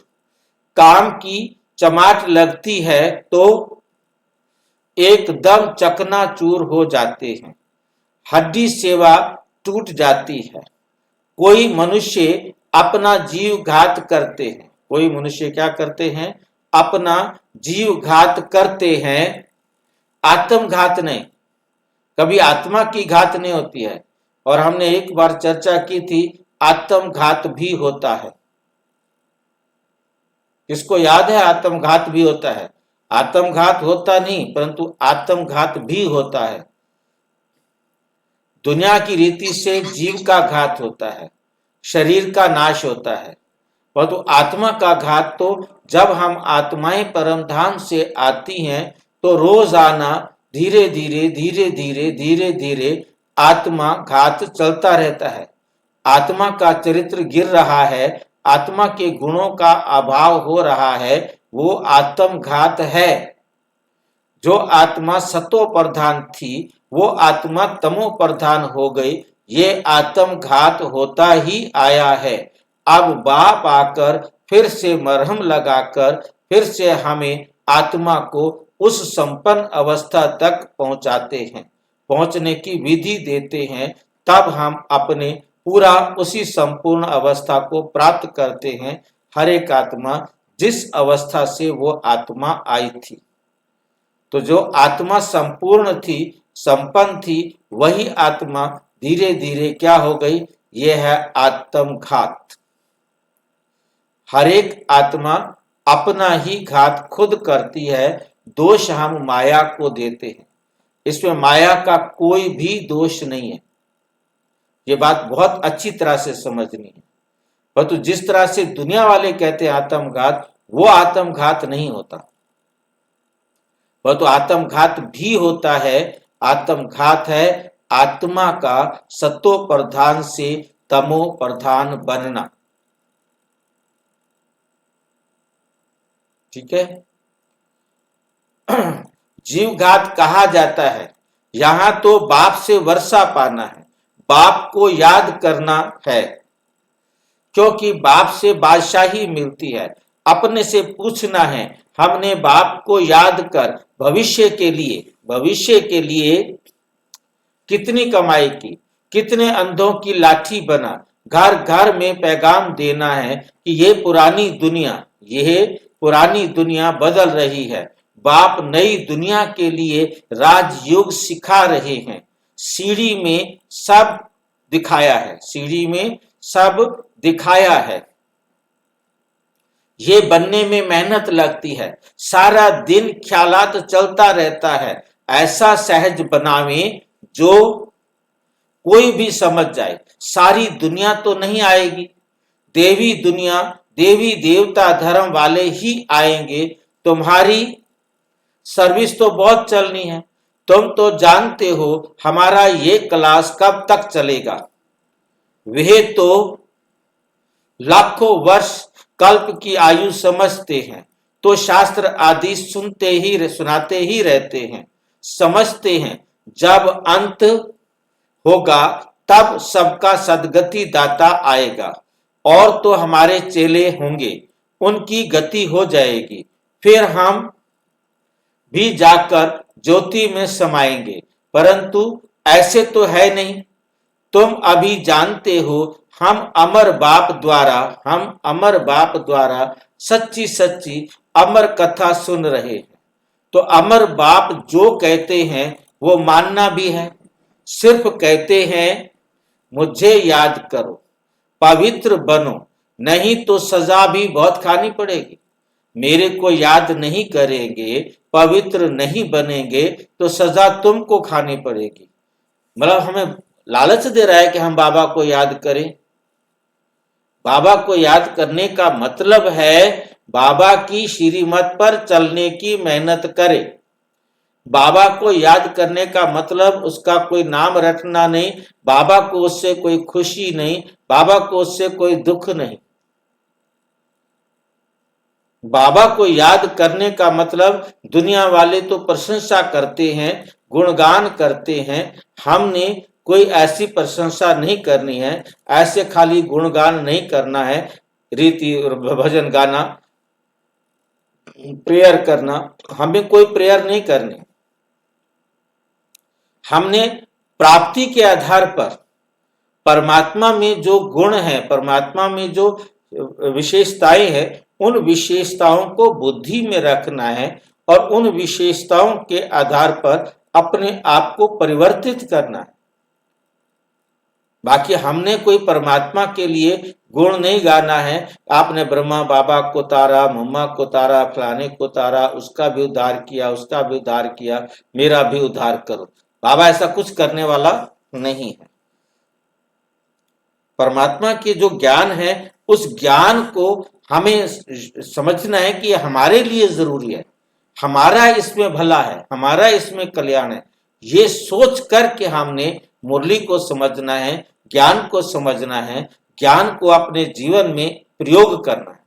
काम की चमाट लगती है तो एकदम चकनाचूर हो जाते हैं, हड्डी सेवा टूट जाती है। कोई मनुष्य अपना जीव घात करते हैं, कोई मनुष्य क्या करते हैं, अपना जीव घात करते हैं, आत्मघात नहीं। कभी आत्मा की घात नहीं होती है, और हमने एक बार चर्चा की थी आत्मघात भी होता है। किसको याद है आत्मघात भी होता है? आत्मघात होता नहीं, परंतु आत्मघात भी होता है। दुनिया की रीति से जीव का घात होता है, शरीर का नाश होता है, परंतु आत्मा का घात तो जब हम आत्माएं परम धाम से आती हैं तो रोजाना धीरे धीरे धीरे धीरे धीरे धीरे आत्मा घात चलता रहता है। आत्मा का चरित्र गिर रहा है, आत्मा के गुणों का अभाव हो रहा है, वो आत्म घात है। जो आत्मा सतो प्रधान थी वो आत्मा तमो प्रधान हो गई, ये आत्म घात होता ही आया है। अब बाप आकर फिर से मरहम लगाकर फिर से हमें आत्मा को उस संपन्न अवस्था तक पहुंचाते हैं, पहुंचने की विधि देते हैं, तब हम अपने पूरा उसी संपूर्ण अवस्था को प्राप्त करते हैं। हर एक आत्मा जिस अवस्था से वो आत्मा आई थी, तो जो आत्मा संपूर्ण थी, संपन्न थी, वही आत्मा धीरे धीरे क्या हो गई, यह है आत्मघात। हर एक आत्मा अपना ही घात खुद करती है, दोष हम माया को देते हैं। इसमें माया का कोई भी दोष नहीं है, ये बात बहुत अच्छी तरह से समझनी है। परंतु जिस तरह से दुनिया वाले कहते हैं आत्मघात, वो आत्मघात नहीं होता। परंतु आत्मघात भी होता है। आत्मघात है आत्मा का सतो प्रधान से तमो प्रधान बनना। ठीक है। जीवघात कहा जाता है, यहां तो बाप से वर्षा पाना है, बाप को याद करना है, क्योंकि बाप से बादशाही मिलती है। अपने से पूछना है, हमने बाप को याद कर भविष्य के लिए कितनी कमाई की, कितने अंधों की लाठी बना, घर घर में पैगाम देना है कि ये पुरानी दुनिया बदल रही है। बाप नई दुनिया के लिए राजयोग सिखा रहे हैं। सीढ़ी में सब दिखाया है, ये बनने में मेहनत लगती है, सारा दिन ख्यालात चलता रहता है। ऐसा सहज बनावे जो कोई भी समझ जाए। सारी दुनिया तो नहीं आएगी, देवी देवता धर्म वाले ही आएंगे। तुम्हारी सर्विस तो बहुत चलनी है, तुम तो जानते हो हमारा ये क्लास कब तक चलेगा। वे तो लाखों वर्ष कल्प की आयु समझते हैं, तो शास्त्र आदि सुनाते ही रहते हैं। समझते हैं जब अंत होगा तब सबका सदगति दाता आएगा, और तो हमारे चेले होंगे, उनकी गति हो जाएगी, फिर हम भी जाकर ज्योति में समाएंगे। परंतु ऐसे तो है नहीं। तुम अभी जानते हो हम अमर बाप द्वारा सच्ची सच्ची अमर कथा सुन रहे हैं। तो अमर बाप जो कहते हैं वो मानना भी है। सिर्फ कहते हैं मुझे याद करो, पवित्र बनो, नहीं तो सजा भी बहुत खानी पड़ेगी। मेरे को याद नहीं करेंगे, पवित्र नहीं बनेंगे तो सजा तुमको खानी पड़ेगी। मतलब हमें लालच दे रहा है कि हम बाबा को याद करें। बाबा को याद करने का मतलब है बाबा की श्रीमत पर चलने की मेहनत करें। बाबा को याद करने का मतलब उसका कोई नाम रटना नहीं, बाबा को उससे कोई खुशी नहीं, बाबा को उससे कोई दुख नहीं। बाबा को याद करने का मतलब दुनिया वाले तो प्रशंसा करते हैं, गुणगान करते हैं, हमने कोई ऐसी प्रशंसा नहीं करनी है, ऐसे खाली गुणगान नहीं करना है, रीति भजन गाना, प्रेयर करना, हमें कोई प्रेयर नहीं करनी। हमने प्राप्ति के आधार पर परमात्मा में जो गुण है, परमात्मा में जो विशेषताएं हैं, उन विशेषताओं को बुद्धि में रखना है और उन विशेषताओं के आधार पर अपने आप को परिवर्तित करना है। बाकी हमने कोई परमात्मा के लिए गुण नहीं गाना है। आपने ब्रह्मा बाबा को तारा, मम्मा को तारा, फलाने को तारा, उसका भी उद्धार किया, उसका भी उद्धार किया, मेरा भी उद्धार करो। बाबा ऐसा कुछ करने वाला नहीं है। परमात्मा के जो ज्ञान है उस ज्ञान को हमें समझना है कि हमारे लिए जरूरी है, हमारा इसमें भला है, हमारा इसमें कल्याण है। ये सोच करके हमने मुरली को समझना है, ज्ञान को समझना है, ज्ञान को अपने जीवन में प्रयोग करना है।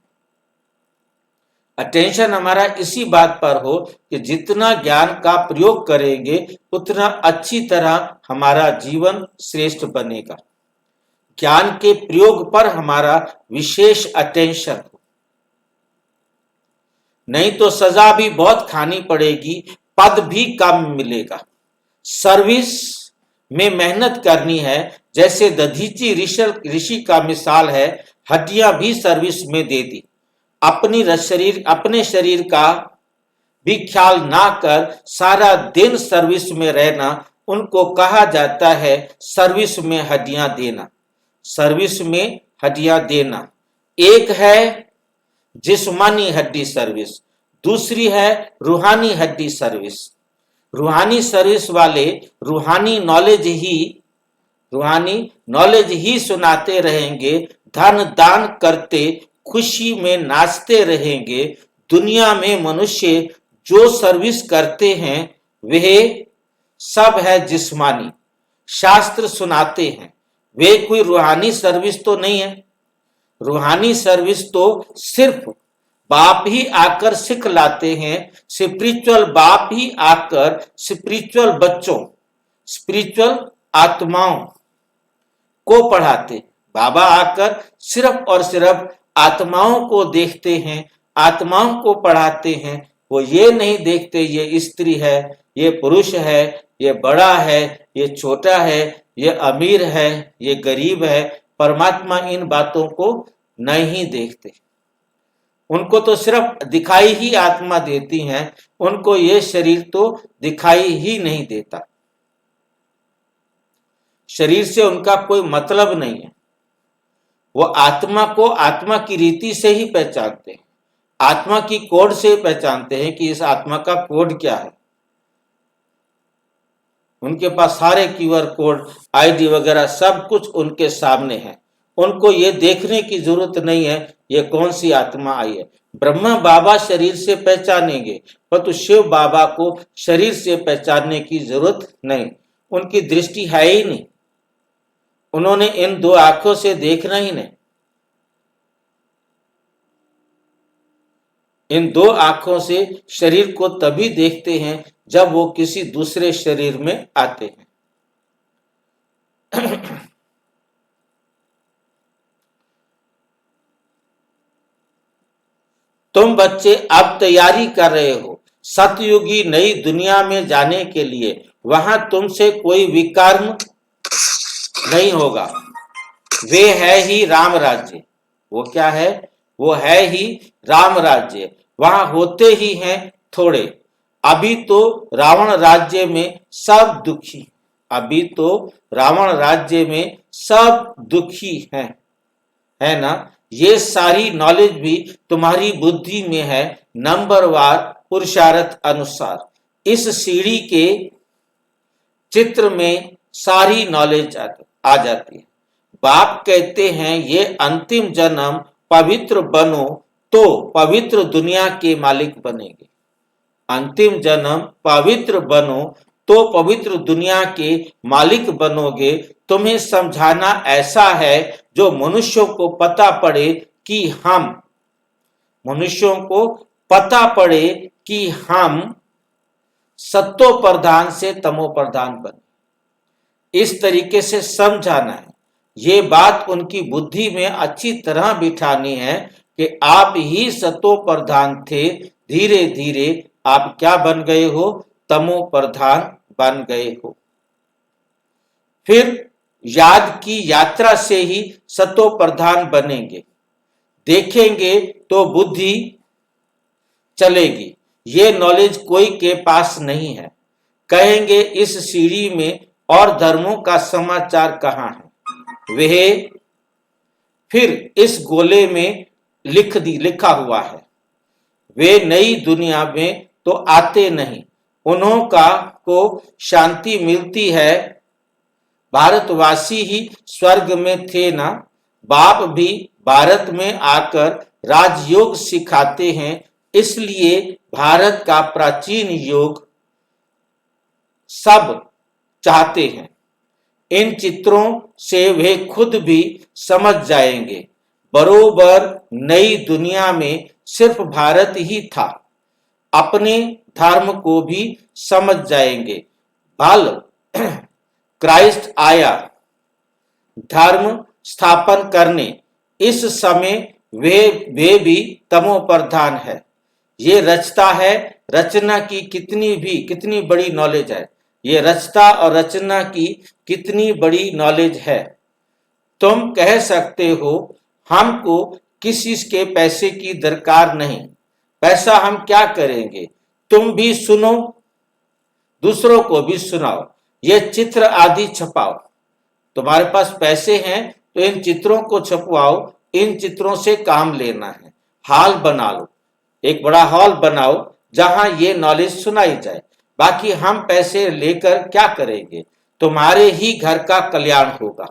अटेंशन हमारा इसी बात पर हो कि जितना ज्ञान का प्रयोग करेंगे उतना अच्छी तरह हमारा जीवन श्रेष्ठ बनेगा। ज्ञान के प्रयोग पर हमारा विशेष अटेंशन हो, नहीं तो सजा भी बहुत खानी पड़ेगी, पद भी कम मिलेगा। सर्विस में मेहनत करनी है, जैसे दधीची ऋषि का मिसाल है, हड्डियां भी सर्विस में दे दी। अपने शरीर का भी ख्याल ना कर सारा दिन सर्विस में रहना, उनको कहा जाता है सर्विस में हड्डियां देना। सर्विस में हड्डियां देना, एक है जिस्मानी हड्डी सर्विस, दूसरी है रूहानी हड्डी सर्विस। रूहानी सर्विस वाले रूहानी नॉलेज ही सुनाते रहेंगे, धन दान करते खुशी में नाचते रहेंगे। दुनिया में मनुष्य जो सर्विस करते हैं वे सब है जिस्मानी, शास्त्र सुनाते हैं, वे कोई रूहानी सर्विस तो नहीं है। रूहानी सर्विस तो सिर्फ बाप ही आकर सिख लाते हैं, स्पिरिचुअल बाप ही आकर स्पिरिचुअल बच्चों, स्पिरिचुअल आत्माओं को पढ़ाते। बाबा आकर सिर्फ और सिर्फ आत्माओं को देखते हैं, आत्माओं को पढ़ाते हैं। वो ये नहीं देखते ये स्त्री है, ये पुरुष है, ये बड़ा है, ये छोटा है, ये अमीर है, ये गरीब है। परमात्मा इन बातों को नहीं देखते। उनको तो सिर्फ दिखाई ही आत्मा देती हैं, उनको ये शरीर तो दिखाई ही नहीं देता। शरीर से उनका कोई मतलब नहीं है। वो आत्मा को आत्मा की रीति से ही पहचानते हैं, आत्मा की कोड से पहचानते हैं कि इस आत्मा का कोड क्या है। उनके पास सारे क्यूआर कोड, आईडी वगैरह सब कुछ उनके सामने है। उनको ये देखने की जरूरत नहीं है ये कौन सी आत्मा आई है। ब्रह्मा बाबा शरीर से पहचानेंगे, परंतु शिव बाबा को शरीर से पहचानने की जरूरत नहीं, उनकी दृष्टि है ही नहीं। उन्होंने इन दो आंखों से देखना ही नहीं। इन दो आंखों से शरीर को तभी देखते हैं जब वो किसी दूसरे शरीर में आते हैं। तुम बच्चे अब तैयारी कर रहे हो सतयुगी नई दुनिया में जाने के लिए। वहां तुमसे कोई विकर्म नहीं होगा। वे है ही राम राज्य। वो क्या है? वो है ही राम राज्य। वहां होते ही हैं थोड़े। अभी तो रावण राज्य में सब दुखी, अभी तो रावण राज्य में सब दुखी हैं, है ना। ये सारी नॉलेज भी तुम्हारी बुद्धि में है, नंबरवार पुरुषार्थ अनुसार। इस सीढ़ी के चित्र में सारी नॉलेज आ जाती है। बाप कहते हैं ये अंतिम जन्म पवित्र बनो तो पवित्र दुनिया के मालिक बनेंगे। अंतिम जन्म पवित्र बनो तो पवित्र दुनिया के मालिक बनोगे। तुम्हें समझाना ऐसा है जो मनुष्यों को पता पड़े कि हम सत्तो प्रधान से तमो प्रधान बने। इस तरीके से समझाना है। ये बात उनकी बुद्धि में अच्छी तरह बिठानी है कि आप ही सत्तो प्रधान थे, धीरे धीरे आप क्या बन गए हो? तमो प्रधान बन गए हो। फिर याद की यात्रा से ही सत्तो प्रधान बनेंगे। देखेंगे तो बुद्धि चलेगी। ये नॉलेज कोई के पास नहीं है। कहेंगे इस सीढ़ी में और धर्मों का समाचार कहाँ है? वह फिर इस गोले में लिखा हुआ है। वे नई दुनिया में तो आते नहीं, उन्हों को शांति मिलती है। भारतवासी ही स्वर्ग में थे ना, बाप भी भारत में आकर राजयोग सिखाते हैं, इसलिए भारत का प्राचीन योग सब चाहते हैं। इन चित्रों से वे खुद भी समझ जाएंगे, बरोबर नई दुनिया में सिर्फ भारत ही था। अपने धर्म को भी समझ जाएंगे। भल क्राइस्ट आया धर्म स्थापन करने, इस समय वे भी तमो प्रधान है। ये रचता है, रचना की कितनी बड़ी नॉलेज है। ये रचता और रचना की कितनी बड़ी नॉलेज है। तुम कह सकते हो हमको किसी के पैसे की दरकार नहीं, पैसा हम क्या करेंगे। तुम भी सुनो, दूसरों को भी सुनाओ, ये चित्र आदि छपाओ। तुम्हारे पास पैसे हैं तो इन चित्रों को छपवाओ, इन चित्रों से काम लेना है। हॉल बना लो, एक बड़ा हॉल बनाओ जहां ये नॉलेज सुनाई जाए। बाकी हम पैसे लेकर क्या करेंगे, तुम्हारे ही घर का कल्याण होगा।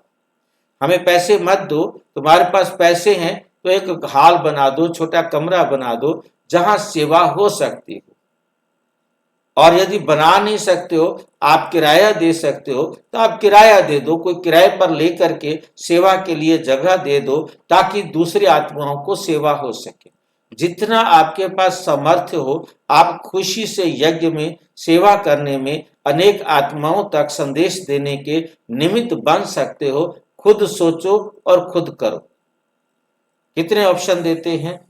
हमें पैसे मत दो, तुम्हारे पास पैसे हैं तो एक हॉल बना दो, छोटा कमरा बना दो जहां सेवा हो सकती हो। और यदि बना नहीं सकते हो, आप किराया दे सकते हो तो आप किराया दे दो, कोई किराए पर लेकर के सेवा के लिए जगह दे दो, ताकि दूसरी आत्माओं को सेवा हो सके। जितना आपके पास सामर्थ्य हो, आप खुशी से यज्ञ में सेवा करने में, अनेक आत्माओं तक संदेश देने के निमित्त बन सकते हो। खुद सोचो और खुद करो। कितने ऑप्शन देते हैं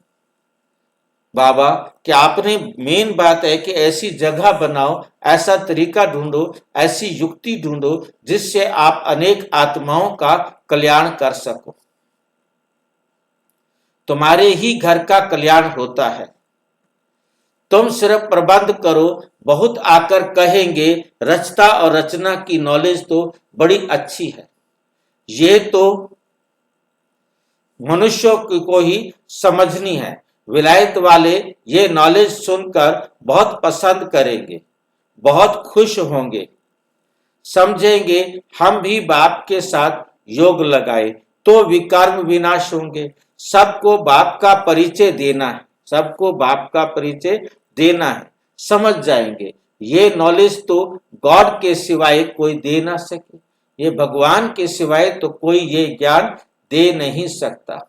बाबा कि आपने, मेन बात है कि ऐसी जगह बनाओ, ऐसा तरीका ढूंढो, ऐसी युक्ति ढूंढो जिससे आप अनेक आत्माओं का कल्याण कर सको। तुम्हारे ही घर का कल्याण होता है। तुम सिर्फ प्रबंध करो, बहुत आकर कहेंगे रचता और रचना की नॉलेज तो बड़ी अच्छी है। ये तो मनुष्यों को ही समझनी है। विलायत वाले ये नॉलेज सुनकर बहुत पसंद करेंगे, बहुत खुश होंगे, समझेंगे हम भी बाप के साथ योग लगाए तो विकर्म विनाश होंगे। सबको बाप का परिचय देना है, सबको बाप का परिचय देना है। समझ जाएंगे ये नॉलेज तो गॉड के सिवाय कोई दे ना सके, ये भगवान के सिवाय तो कोई ये ज्ञान दे नहीं सकता।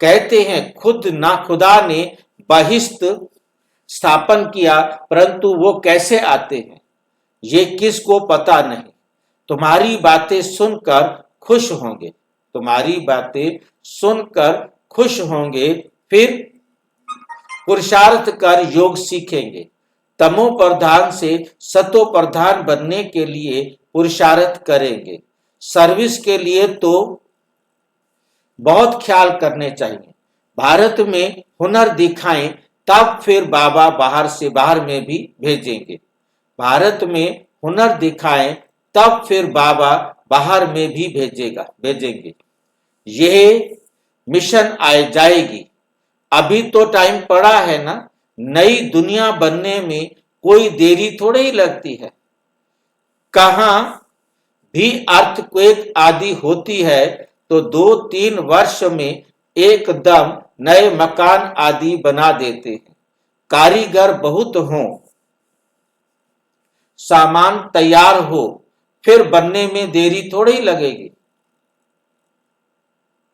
कहते हैं खुद ना खुदा ने बहिष्ठ स्थापन किया, परंतु वो कैसे आते हैं ये किसको पता नहीं। तुम्हारी बातें सुनकर खुश होंगे, तुम्हारी बातें सुनकर खुश होंगे, फिर पुरुषार्थ कर योग सीखेंगे। तमो प्रधान से सतो प्रधान बनने के लिए पुरुषार्थ करेंगे। सर्विस के लिए तो बहुत ख्याल करने चाहिए। भारत में हुनर दिखाएं, तब फिर बाबा बाहर में भी भेजेंगे। भारत में हुनर दिखाएं, तब फिर बाबा बाहर में भी भेजेंगे। यह मिशन आ जाएगी। अभी तो टाइम पड़ा है ना, नई दुनिया बनने में कोई देरी थोड़ी ही लगती है। कहां भी अर्थक्वेक आदि होती है तो 2-3 वर्ष में एकदम नए मकान आदि बना देते हैं। कारीगर बहुत हों, सामान तैयार हो, फिर बनने में देरी थोड़ी ही लगेगी।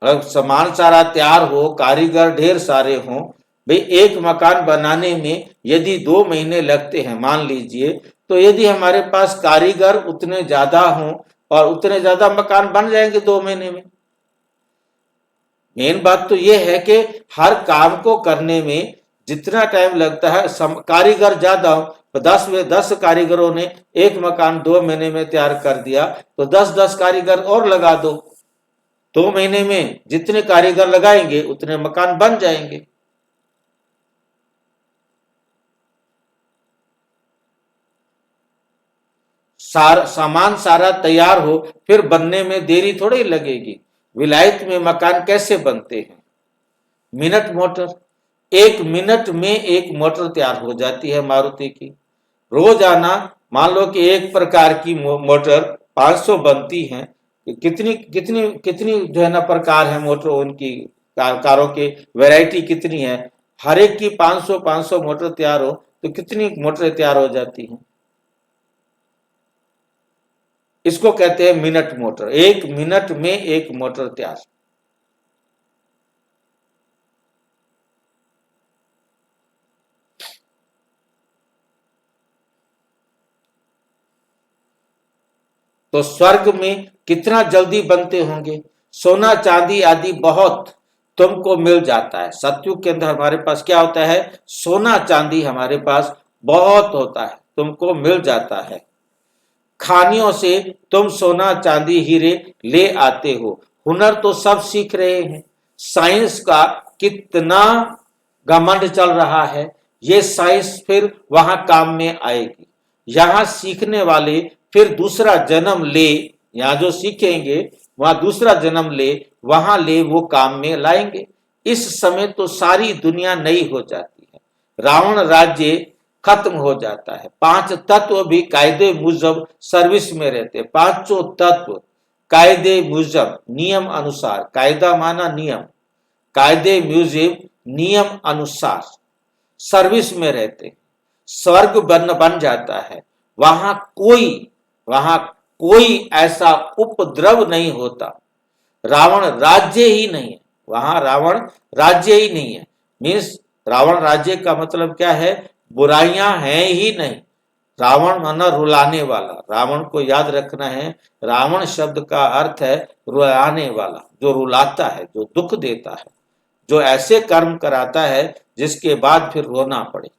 अगर सामान सारा तैयार हो, कारीगर ढेर सारे हों, भाई एक मकान बनाने में यदि 2 महीने लगते हैं मान लीजिए, तो यदि हमारे पास कारीगर उतने ज्यादा हों और उतने ज्यादा मकान बन जाएंगे 2 महीने में। मेन बात तो यह है कि हर काम को करने में जितना टाइम लगता है, कारीगर ज्यादा हो, तो 10 कारीगरों ने एक मकान 2 महीने में तैयार कर दिया, तो 10 कारीगर और लगा दो। 2 महीने में जितने कारीगर लगाएंगे उतने मकान बन जाएंगे। सामान सारा तैयार हो, फिर बनने में देरी थोड़ी लगेगी। विलायत में मकान कैसे बनते हैं? मिनट मोटर, 1 मिनट में एक मोटर तैयार हो जाती है मारुति की। रोजाना मान लो कि एक प्रकार की मोटर 500 बनती हैं, कितनी कितनी कितनी जो है ना प्रकार है मोटर, उनकी कारों के वैरायटी कितनी है। हर एक की 500 मोटर तैयार हो तो कितनी मोटरें तैयार हो जाती हैं। इसको कहते हैं मिनट मोटर, 1 मिनट में 1 मोटर तैयार। तो स्वर्ग में कितना जल्दी बनते होंगे। सोना चांदी आदि बहुत तुमको मिल जाता है। सतयुग के अंदर हमारे पास क्या होता है, सोना चांदी हमारे पास बहुत होता है, तुमको मिल जाता है। खानियों से तुम सोना चांदी हीरे ले आते हो। हुनर तो सब सीख रहे हैं। साइंस का कितना घमंड चल रहा है, ये साइंस फिर वहां काम में आएगी। यहां सीखने वाले फिर दूसरा जन्म ले, यहां जो सीखेंगे वहां दूसरा जन्म ले, वहां ले वो काम में लाएंगे। इस समय तो सारी दुनिया नई हो जाती है। रावण राज्य खत्म हो जाता है। 5 तत्व भी कायदे मुजब सर्विस में रहते हैं। 5 तत्व कायदे मुजब, नियम अनुसार, कायदा माना नियम, कायदे मुजब नियम अनुसार सर्विस में रहते। स्वर्ग बन जाता है। वहां कोई ऐसा उपद्रव नहीं होता। रावण राज्य ही नहीं है, वहां रावण राज्य ही नहीं है। मीन्स रावण राज्य का मतलब क्या है, बुराइयां हैं ही नहीं। रावण माना रुलाने वाला, रावण को याद रखना है। रावण शब्द का अर्थ है रुलाने वाला, जो रुलाता है, जो दुख देता है, जो ऐसे कर्म कराता है जिसके बाद फिर रोना पड़े।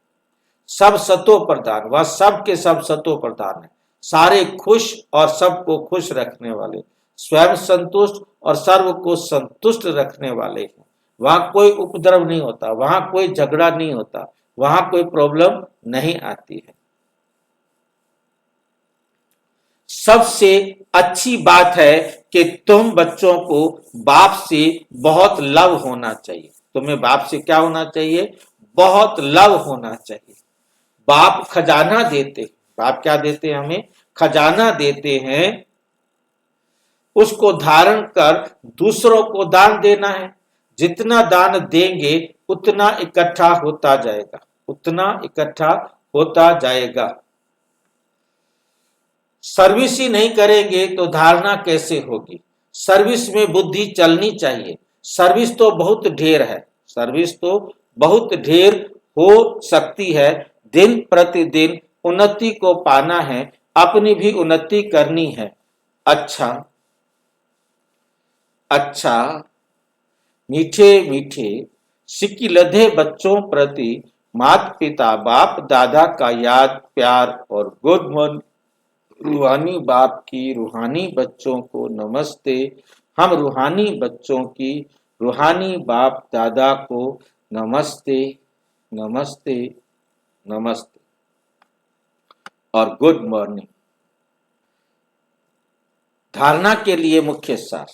सब सतो प्रधान, वह सब के सब सतो प्रधान है। सारे खुश और सबको खुश रखने वाले, स्वयं संतुष्ट और सर्व को संतुष्ट रखने वाले हैं। वहां कोई उपद्रव नहीं होता, वहां कोई झगड़ा नहीं होता, वहां कोई प्रॉब्लम नहीं आती है। सबसे अच्छी बात है कि तुम बच्चों को बाप से बहुत लव होना चाहिए। तुम्हें बाप से क्या होना चाहिए, बहुत लव होना चाहिए। बाप खजाना देते, बाप क्या देते हैं हमें, खजाना देते हैं। उसको धारण कर दूसरों को दान देना है। जितना दान देंगे उतना इकट्ठा होता जाएगा, उतना इकट्ठा होता जाएगा। सर्विस ही नहीं करेंगे तो धारणा कैसे होगी। सर्विस में बुद्धि चलनी चाहिए। सर्विस तो बहुत ढेर है, सर्विस तो बहुत ढेर हो सकती है। दिन प्रतिदिन उन्नति को पाना है, अपनी भी उन्नति करनी है। अच्छा मीठे मीठे सिक्की लधे बच्चों प्रति माता पिता बाप दादा का याद प्यार और गुड मॉर्निंग। रूहानी बाप की रूहानी बच्चों को नमस्ते। हम रूहानी बच्चों की रूहानी बाप दादा को नमस्ते नमस्ते नमस्ते और गुड मॉर्निंग। धारणा के लिए मुख्य सार,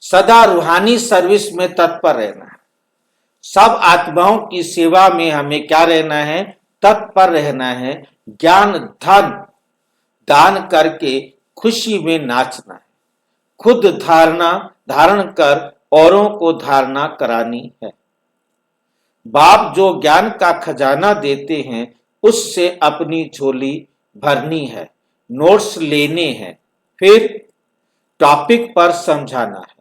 सदा रूहानी सर्विस में तत्पर रहना है। सब आत्माओं की सेवा में हमें क्या रहना है, तत्पर रहना है। ज्ञान धन दान करके खुशी में नाचना है। खुद धारण कर औरों को धारणा करानी है। बाप जो ज्ञान का खजाना देते हैं उससे अपनी झोली भरनी है। नोट्स लेने हैं, फिर टॉपिक पर समझाना है।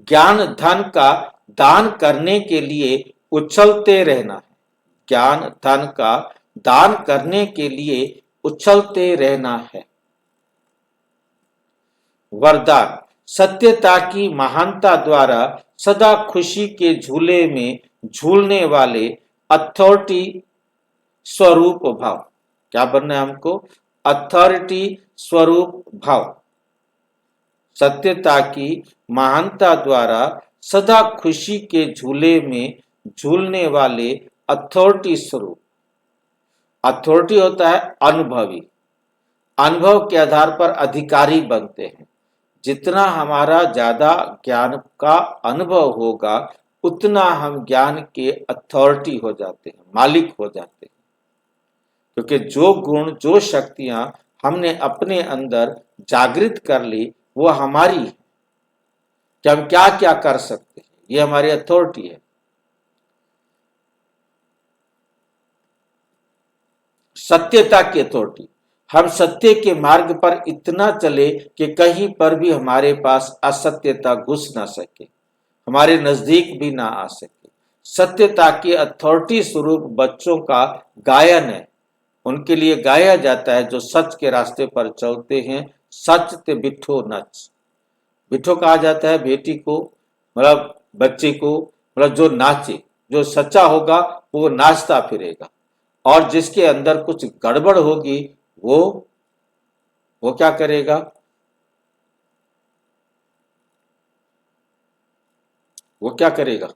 ज्ञान धन का दान करने के लिए उछलते रहना है। ज्ञान धन का दान करने के लिए उछलते रहना है। वरदान, सत्यता की महानता द्वारा सदा खुशी के झूले में झूलने वाले अथॉरिटी स्वरूप भाव। क्या बनना है हमको, अथॉरिटी स्वरूप भाव। सत्यता की महानता द्वारा सदा खुशी के झूले में झूलने वाले अथॉरिटी स्वरूप। अथॉरिटी होता है अनुभवी, अनुभव के आधार पर अधिकारी बनते हैं। जितना हमारा ज्यादा ज्ञान का अनुभव होगा उतना हम ज्ञान के अथॉरिटी हो जाते हैं, मालिक हो जाते हैं। क्योंकि जो गुण जो शक्तियां हमने अपने अंदर जागृत कर ली वो हमारी है कि हम क्या क्या कर सकते हैं, ये हमारी अथॉरिटी है। सत्यता की अथॉरिटी, हम सत्य के मार्ग पर इतना चले कि कहीं पर भी हमारे पास असत्यता घुस ना सके, हमारे नजदीक भी ना आ सके। सत्यता की अथॉरिटी स्वरूप बच्चों का गायन है, उनके लिए गाया जाता है जो सच के रास्ते पर चलते हैं। सच ते बिठो नच, बिठो कहा जाता है बेटी को, मतलब बच्चे को, मतलब जो नाचे, जो सच्चा होगा वो नाचता फिरेगा, और जिसके अंदर कुछ गड़बड़ होगी वो क्या करेगा, वो क्या करेगा,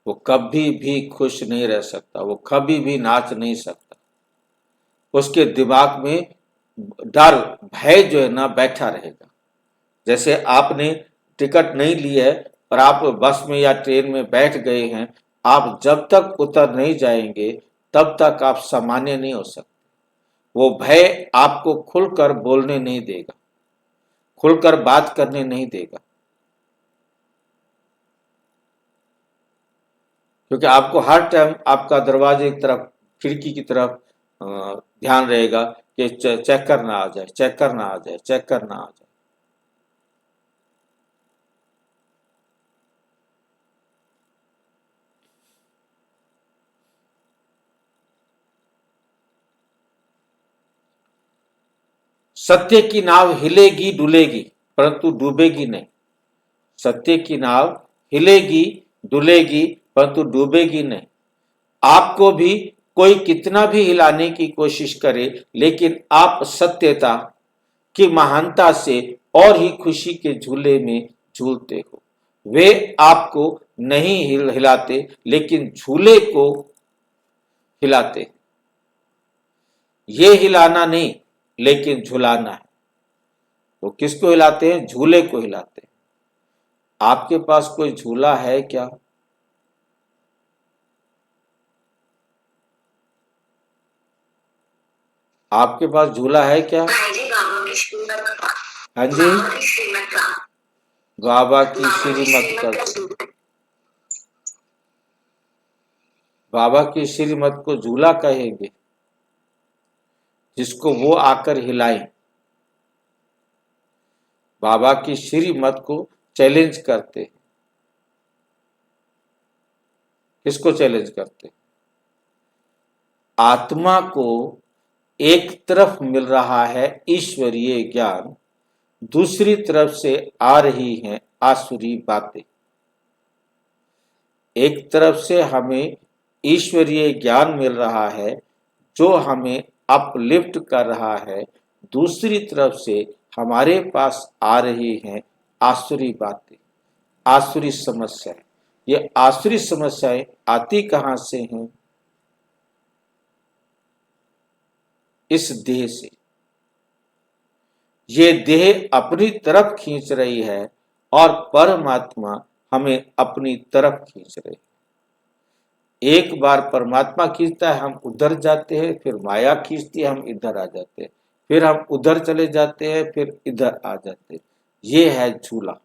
वो कभी भी खुश नहीं रह सकता, वो कभी भी नाच नहीं सकता। उसके दिमाग में डर भय जो है ना बैठा रहेगा। जैसे आपने टिकट नहीं ली है और आप बस में या ट्रेन में बैठ गए हैं, आप जब तक उतर नहीं जाएंगे तब तक आप सामान्य नहीं हो सकते। वो भय आपको खुलकर बोलने नहीं देगा, खुलकर बात करने नहीं देगा, क्योंकि आपको हर टाइम आपका दरवाजे की तरफ, खिड़की की तरफ ध्यान रहेगा कि चेक करना आ जाए, चेक करना आ जाए, चेक करना आ जाए। सत्य की नाव हिलेगी डुलेगी परंतु डूबेगी नहीं। सत्य की नाव हिलेगी डुलेगी परंतु डूबेगी नहीं। आपको भी कोई कितना भी हिलाने की कोशिश करे, लेकिन आप सत्यता की महानता से और ही खुशी के झूले में झूलते हो। वे आपको नहीं हिलाते, लेकिन झूले को हिलाते। ये हिलाना नहीं लेकिन झुलाना है। वो किसको हिलाते हैं? झूले को हिलाते हैं। आपके पास कोई झूला है क्या? आपके पास झूला है क्या? हाँ जी, बाबा की श्रीमत कर, बाबा की श्रीमत को झूला कहेंगे जिसको वो आकर हिलाए। बाबा की श्रीमत को चैलेंज करते। किसको चैलेंज करते? आत्मा को एक तरफ मिल रहा है ईश्वरीय ज्ञान, दूसरी तरफ से आ रही हैं आसुरी बातें। एक तरफ से हमें ईश्वरीय ज्ञान मिल रहा है जो हमें अपलिफ्ट कर रहा है, दूसरी तरफ से हमारे पास आ रही हैं आसुरी बातें, आसुरी समस्याएं। ये आसुरी समस्याएं आती कहां से हैं? इस देह से। ये देह अपनी तरफ खींच रही है और परमात्मा हमें अपनी तरफ खींच रही है। एक बार परमात्मा खींचता है हम उधर जाते हैं, फिर माया खींचती है हम इधर आ जाते हैं, फिर हम उधर चले जाते हैं, फिर इधर आ जाते हैं। ये है झूला।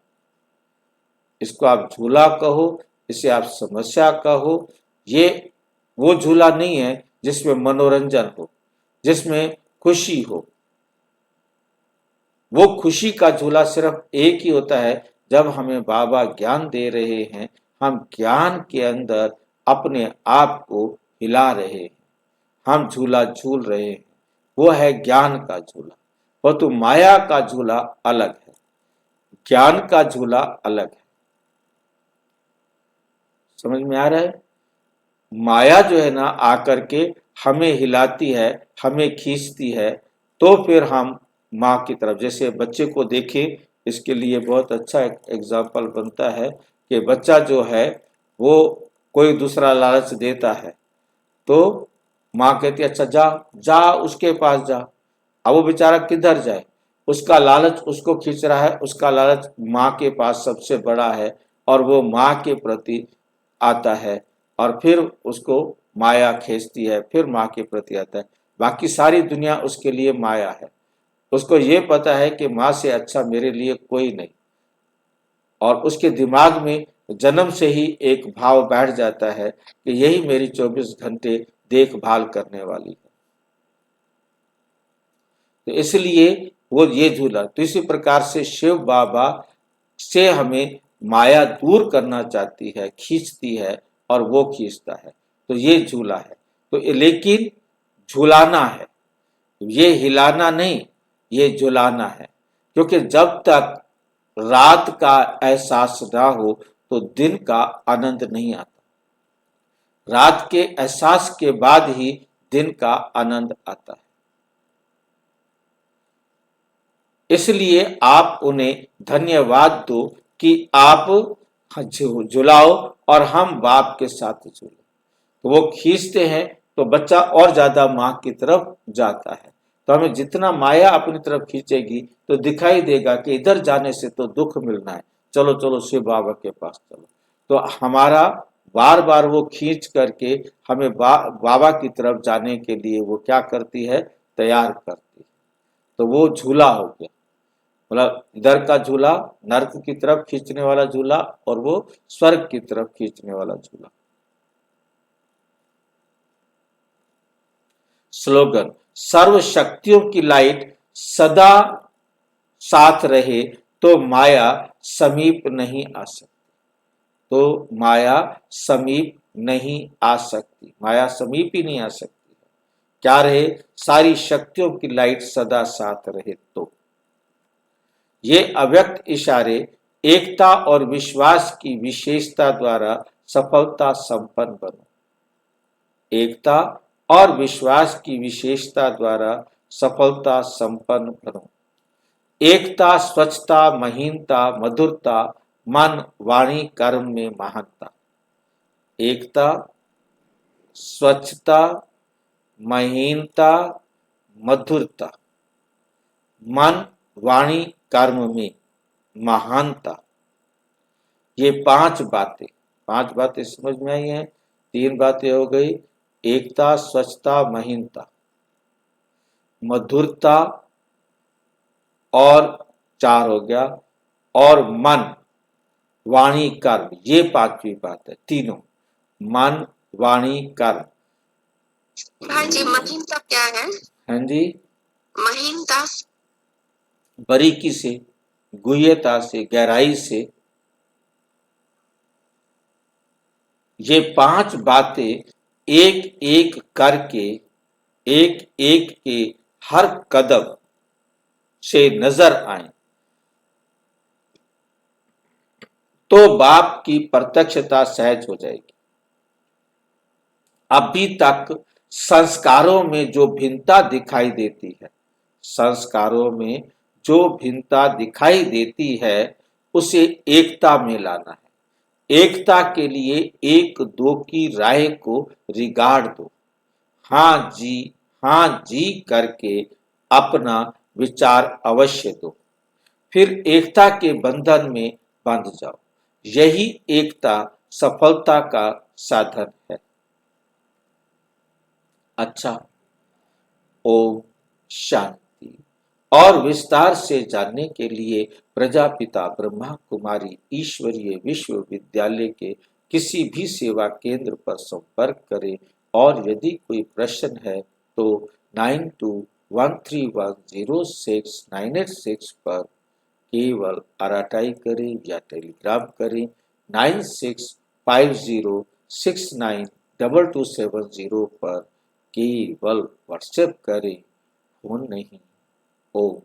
इसको आप झूला कहो, इसे आप समस्या कहो। ये वो झूला नहीं है जिसमें मनोरंजन हो, जिसमें खुशी हो। वो खुशी का झूला सिर्फ एक ही होता है जब हमें बाबा ज्ञान दे रहे हैं, हम ज्ञान के अंदर अपने आप को हिला रहे हैं, हम झूला झूल रहे हैं। वो है ज्ञान का झूला। वो तो माया का झूला अलग है, ज्ञान का झूला अलग है। समझ में आ रहा है? माया जो है ना आकर के हमें हिलाती है, हमें खींचती है, तो फिर हम माँ की तरफ, जैसे बच्चे को देखें, इसके लिए बहुत अच्छा एग्जाम्पल बनता है कि बच्चा जो है वो कोई दूसरा लालच देता है तो माँ कहती है अच्छा जा जा उसके पास जा। अब वो बेचारा किधर जाए? उसका लालच उसको खींच रहा है, उसका लालच माँ के पास सबसे बड़ा है और वो माँ के प्रति आता है और फिर उसको माया खींचती है, फिर माँ के प्रति आता है। बाकी सारी दुनिया उसके लिए माया है। उसको ये पता है कि माँ से अच्छा मेरे लिए कोई नहीं, और उसके दिमाग में जन्म से ही एक भाव बैठ जाता है कि यही मेरी 24 घंटे देखभाल करने वाली है। तो इसलिए वो ये झूला, तो इसी प्रकार से शिव बाबा से हमें माया दूर करना चाहती है, खींचती है, और वो खींचता है। तो ये झूला है। तो लेकिन झूलाना है, ये हिलाना नहीं, ये झुलाना है। क्योंकि जब तक रात का एहसास ना हो तो दिन का आनंद नहीं आता। रात के एहसास के बाद ही दिन का आनंद आता है। इसलिए आप उन्हें धन्यवाद दो कि आप झुलाओ और हम बाप के साथ झूले। तो वो खींचते हैं तो बच्चा और ज्यादा माँ की तरफ जाता है। तो हमें जितना माया अपनी तरफ खींचेगी तो दिखाई देगा कि इधर जाने से तो दुख मिलना है, चलो चलो शिव बाबा के पास चलो। तो हमारा बार बार वो खींच करके हमें बाबा की तरफ जाने के लिए वो क्या करती है, तैयार करती है। तो वो झूला हो गया, मतलब इधर का झूला नर्क की तरफ खींचने वाला झूला, और वो स्वर्ग की तरफ खींचने वाला झूला। स्लोगन, सर्व शक्तियों की लाइट सदा साथ रहे तो माया समीप नहीं आ सकती। तो माया समीप नहीं आ सकती, माया समीप ही नहीं आ सकती। क्या रहे, सारी शक्तियों की लाइट सदा साथ रहे। तो ये अव्यक्त इशारे एकता और विश्वास की विशेषता द्वारा सफलता संपन्न बनो। एकता और विश्वास की विशेषता द्वारा सफलता संपन्न बनो। एकता, स्वच्छता, महीनता, मधुरता, मन, वाणी, कर्म में महानता। एकता, स्वच्छता, महीनता, मधुरता, मन, वाणी, कर्म में महानता। ये पांच बातें समझ में आई हैं। 3 बातें हो गई, एकता, स्वच्छता, महीनता, मधुरता, और 4 हो गया, और मन, वाणी, कर्म। ये 5वीं बात है। तीनों, मन, वाणी, कर्म। भाई जी महीनता क्या है? हाँ जी, महीनता बारीकी से, गुह्यता से, गहराई से। ये 5 बातें एक एक करके, एक एक के हर कदम से नजर आए तो बाप की प्रत्यक्षता सहज हो जाएगी। अभी तक संस्कारों में जो भिन्नता दिखाई देती है, संस्कारों में जो भिन्नता दिखाई देती है, उसे एकता में लाना है। एकता के लिए 1-2 की राय को रिगाड़ दो। हाँ जी करके अपना विचार अवश्य दो। फिर एकता के बंधन में बंध जाओ। यही एकता सफलता का साधन है। अच्छा, ओम शांति। और विस्तार से जानने के लिए प्रजापिता ब्रह्मा कुमारी ईश्वरीय विश्वविद्यालय के किसी भी सेवा केंद्र पर संपर्क करें, और यदि कोई प्रश्न है तो 9213106986 पर केवल आरटीआई करें या टेलीग्राम करें। 9650692270 पर केवल व्हाट्सएप करें, फोन नहीं। ओम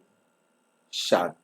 शांति।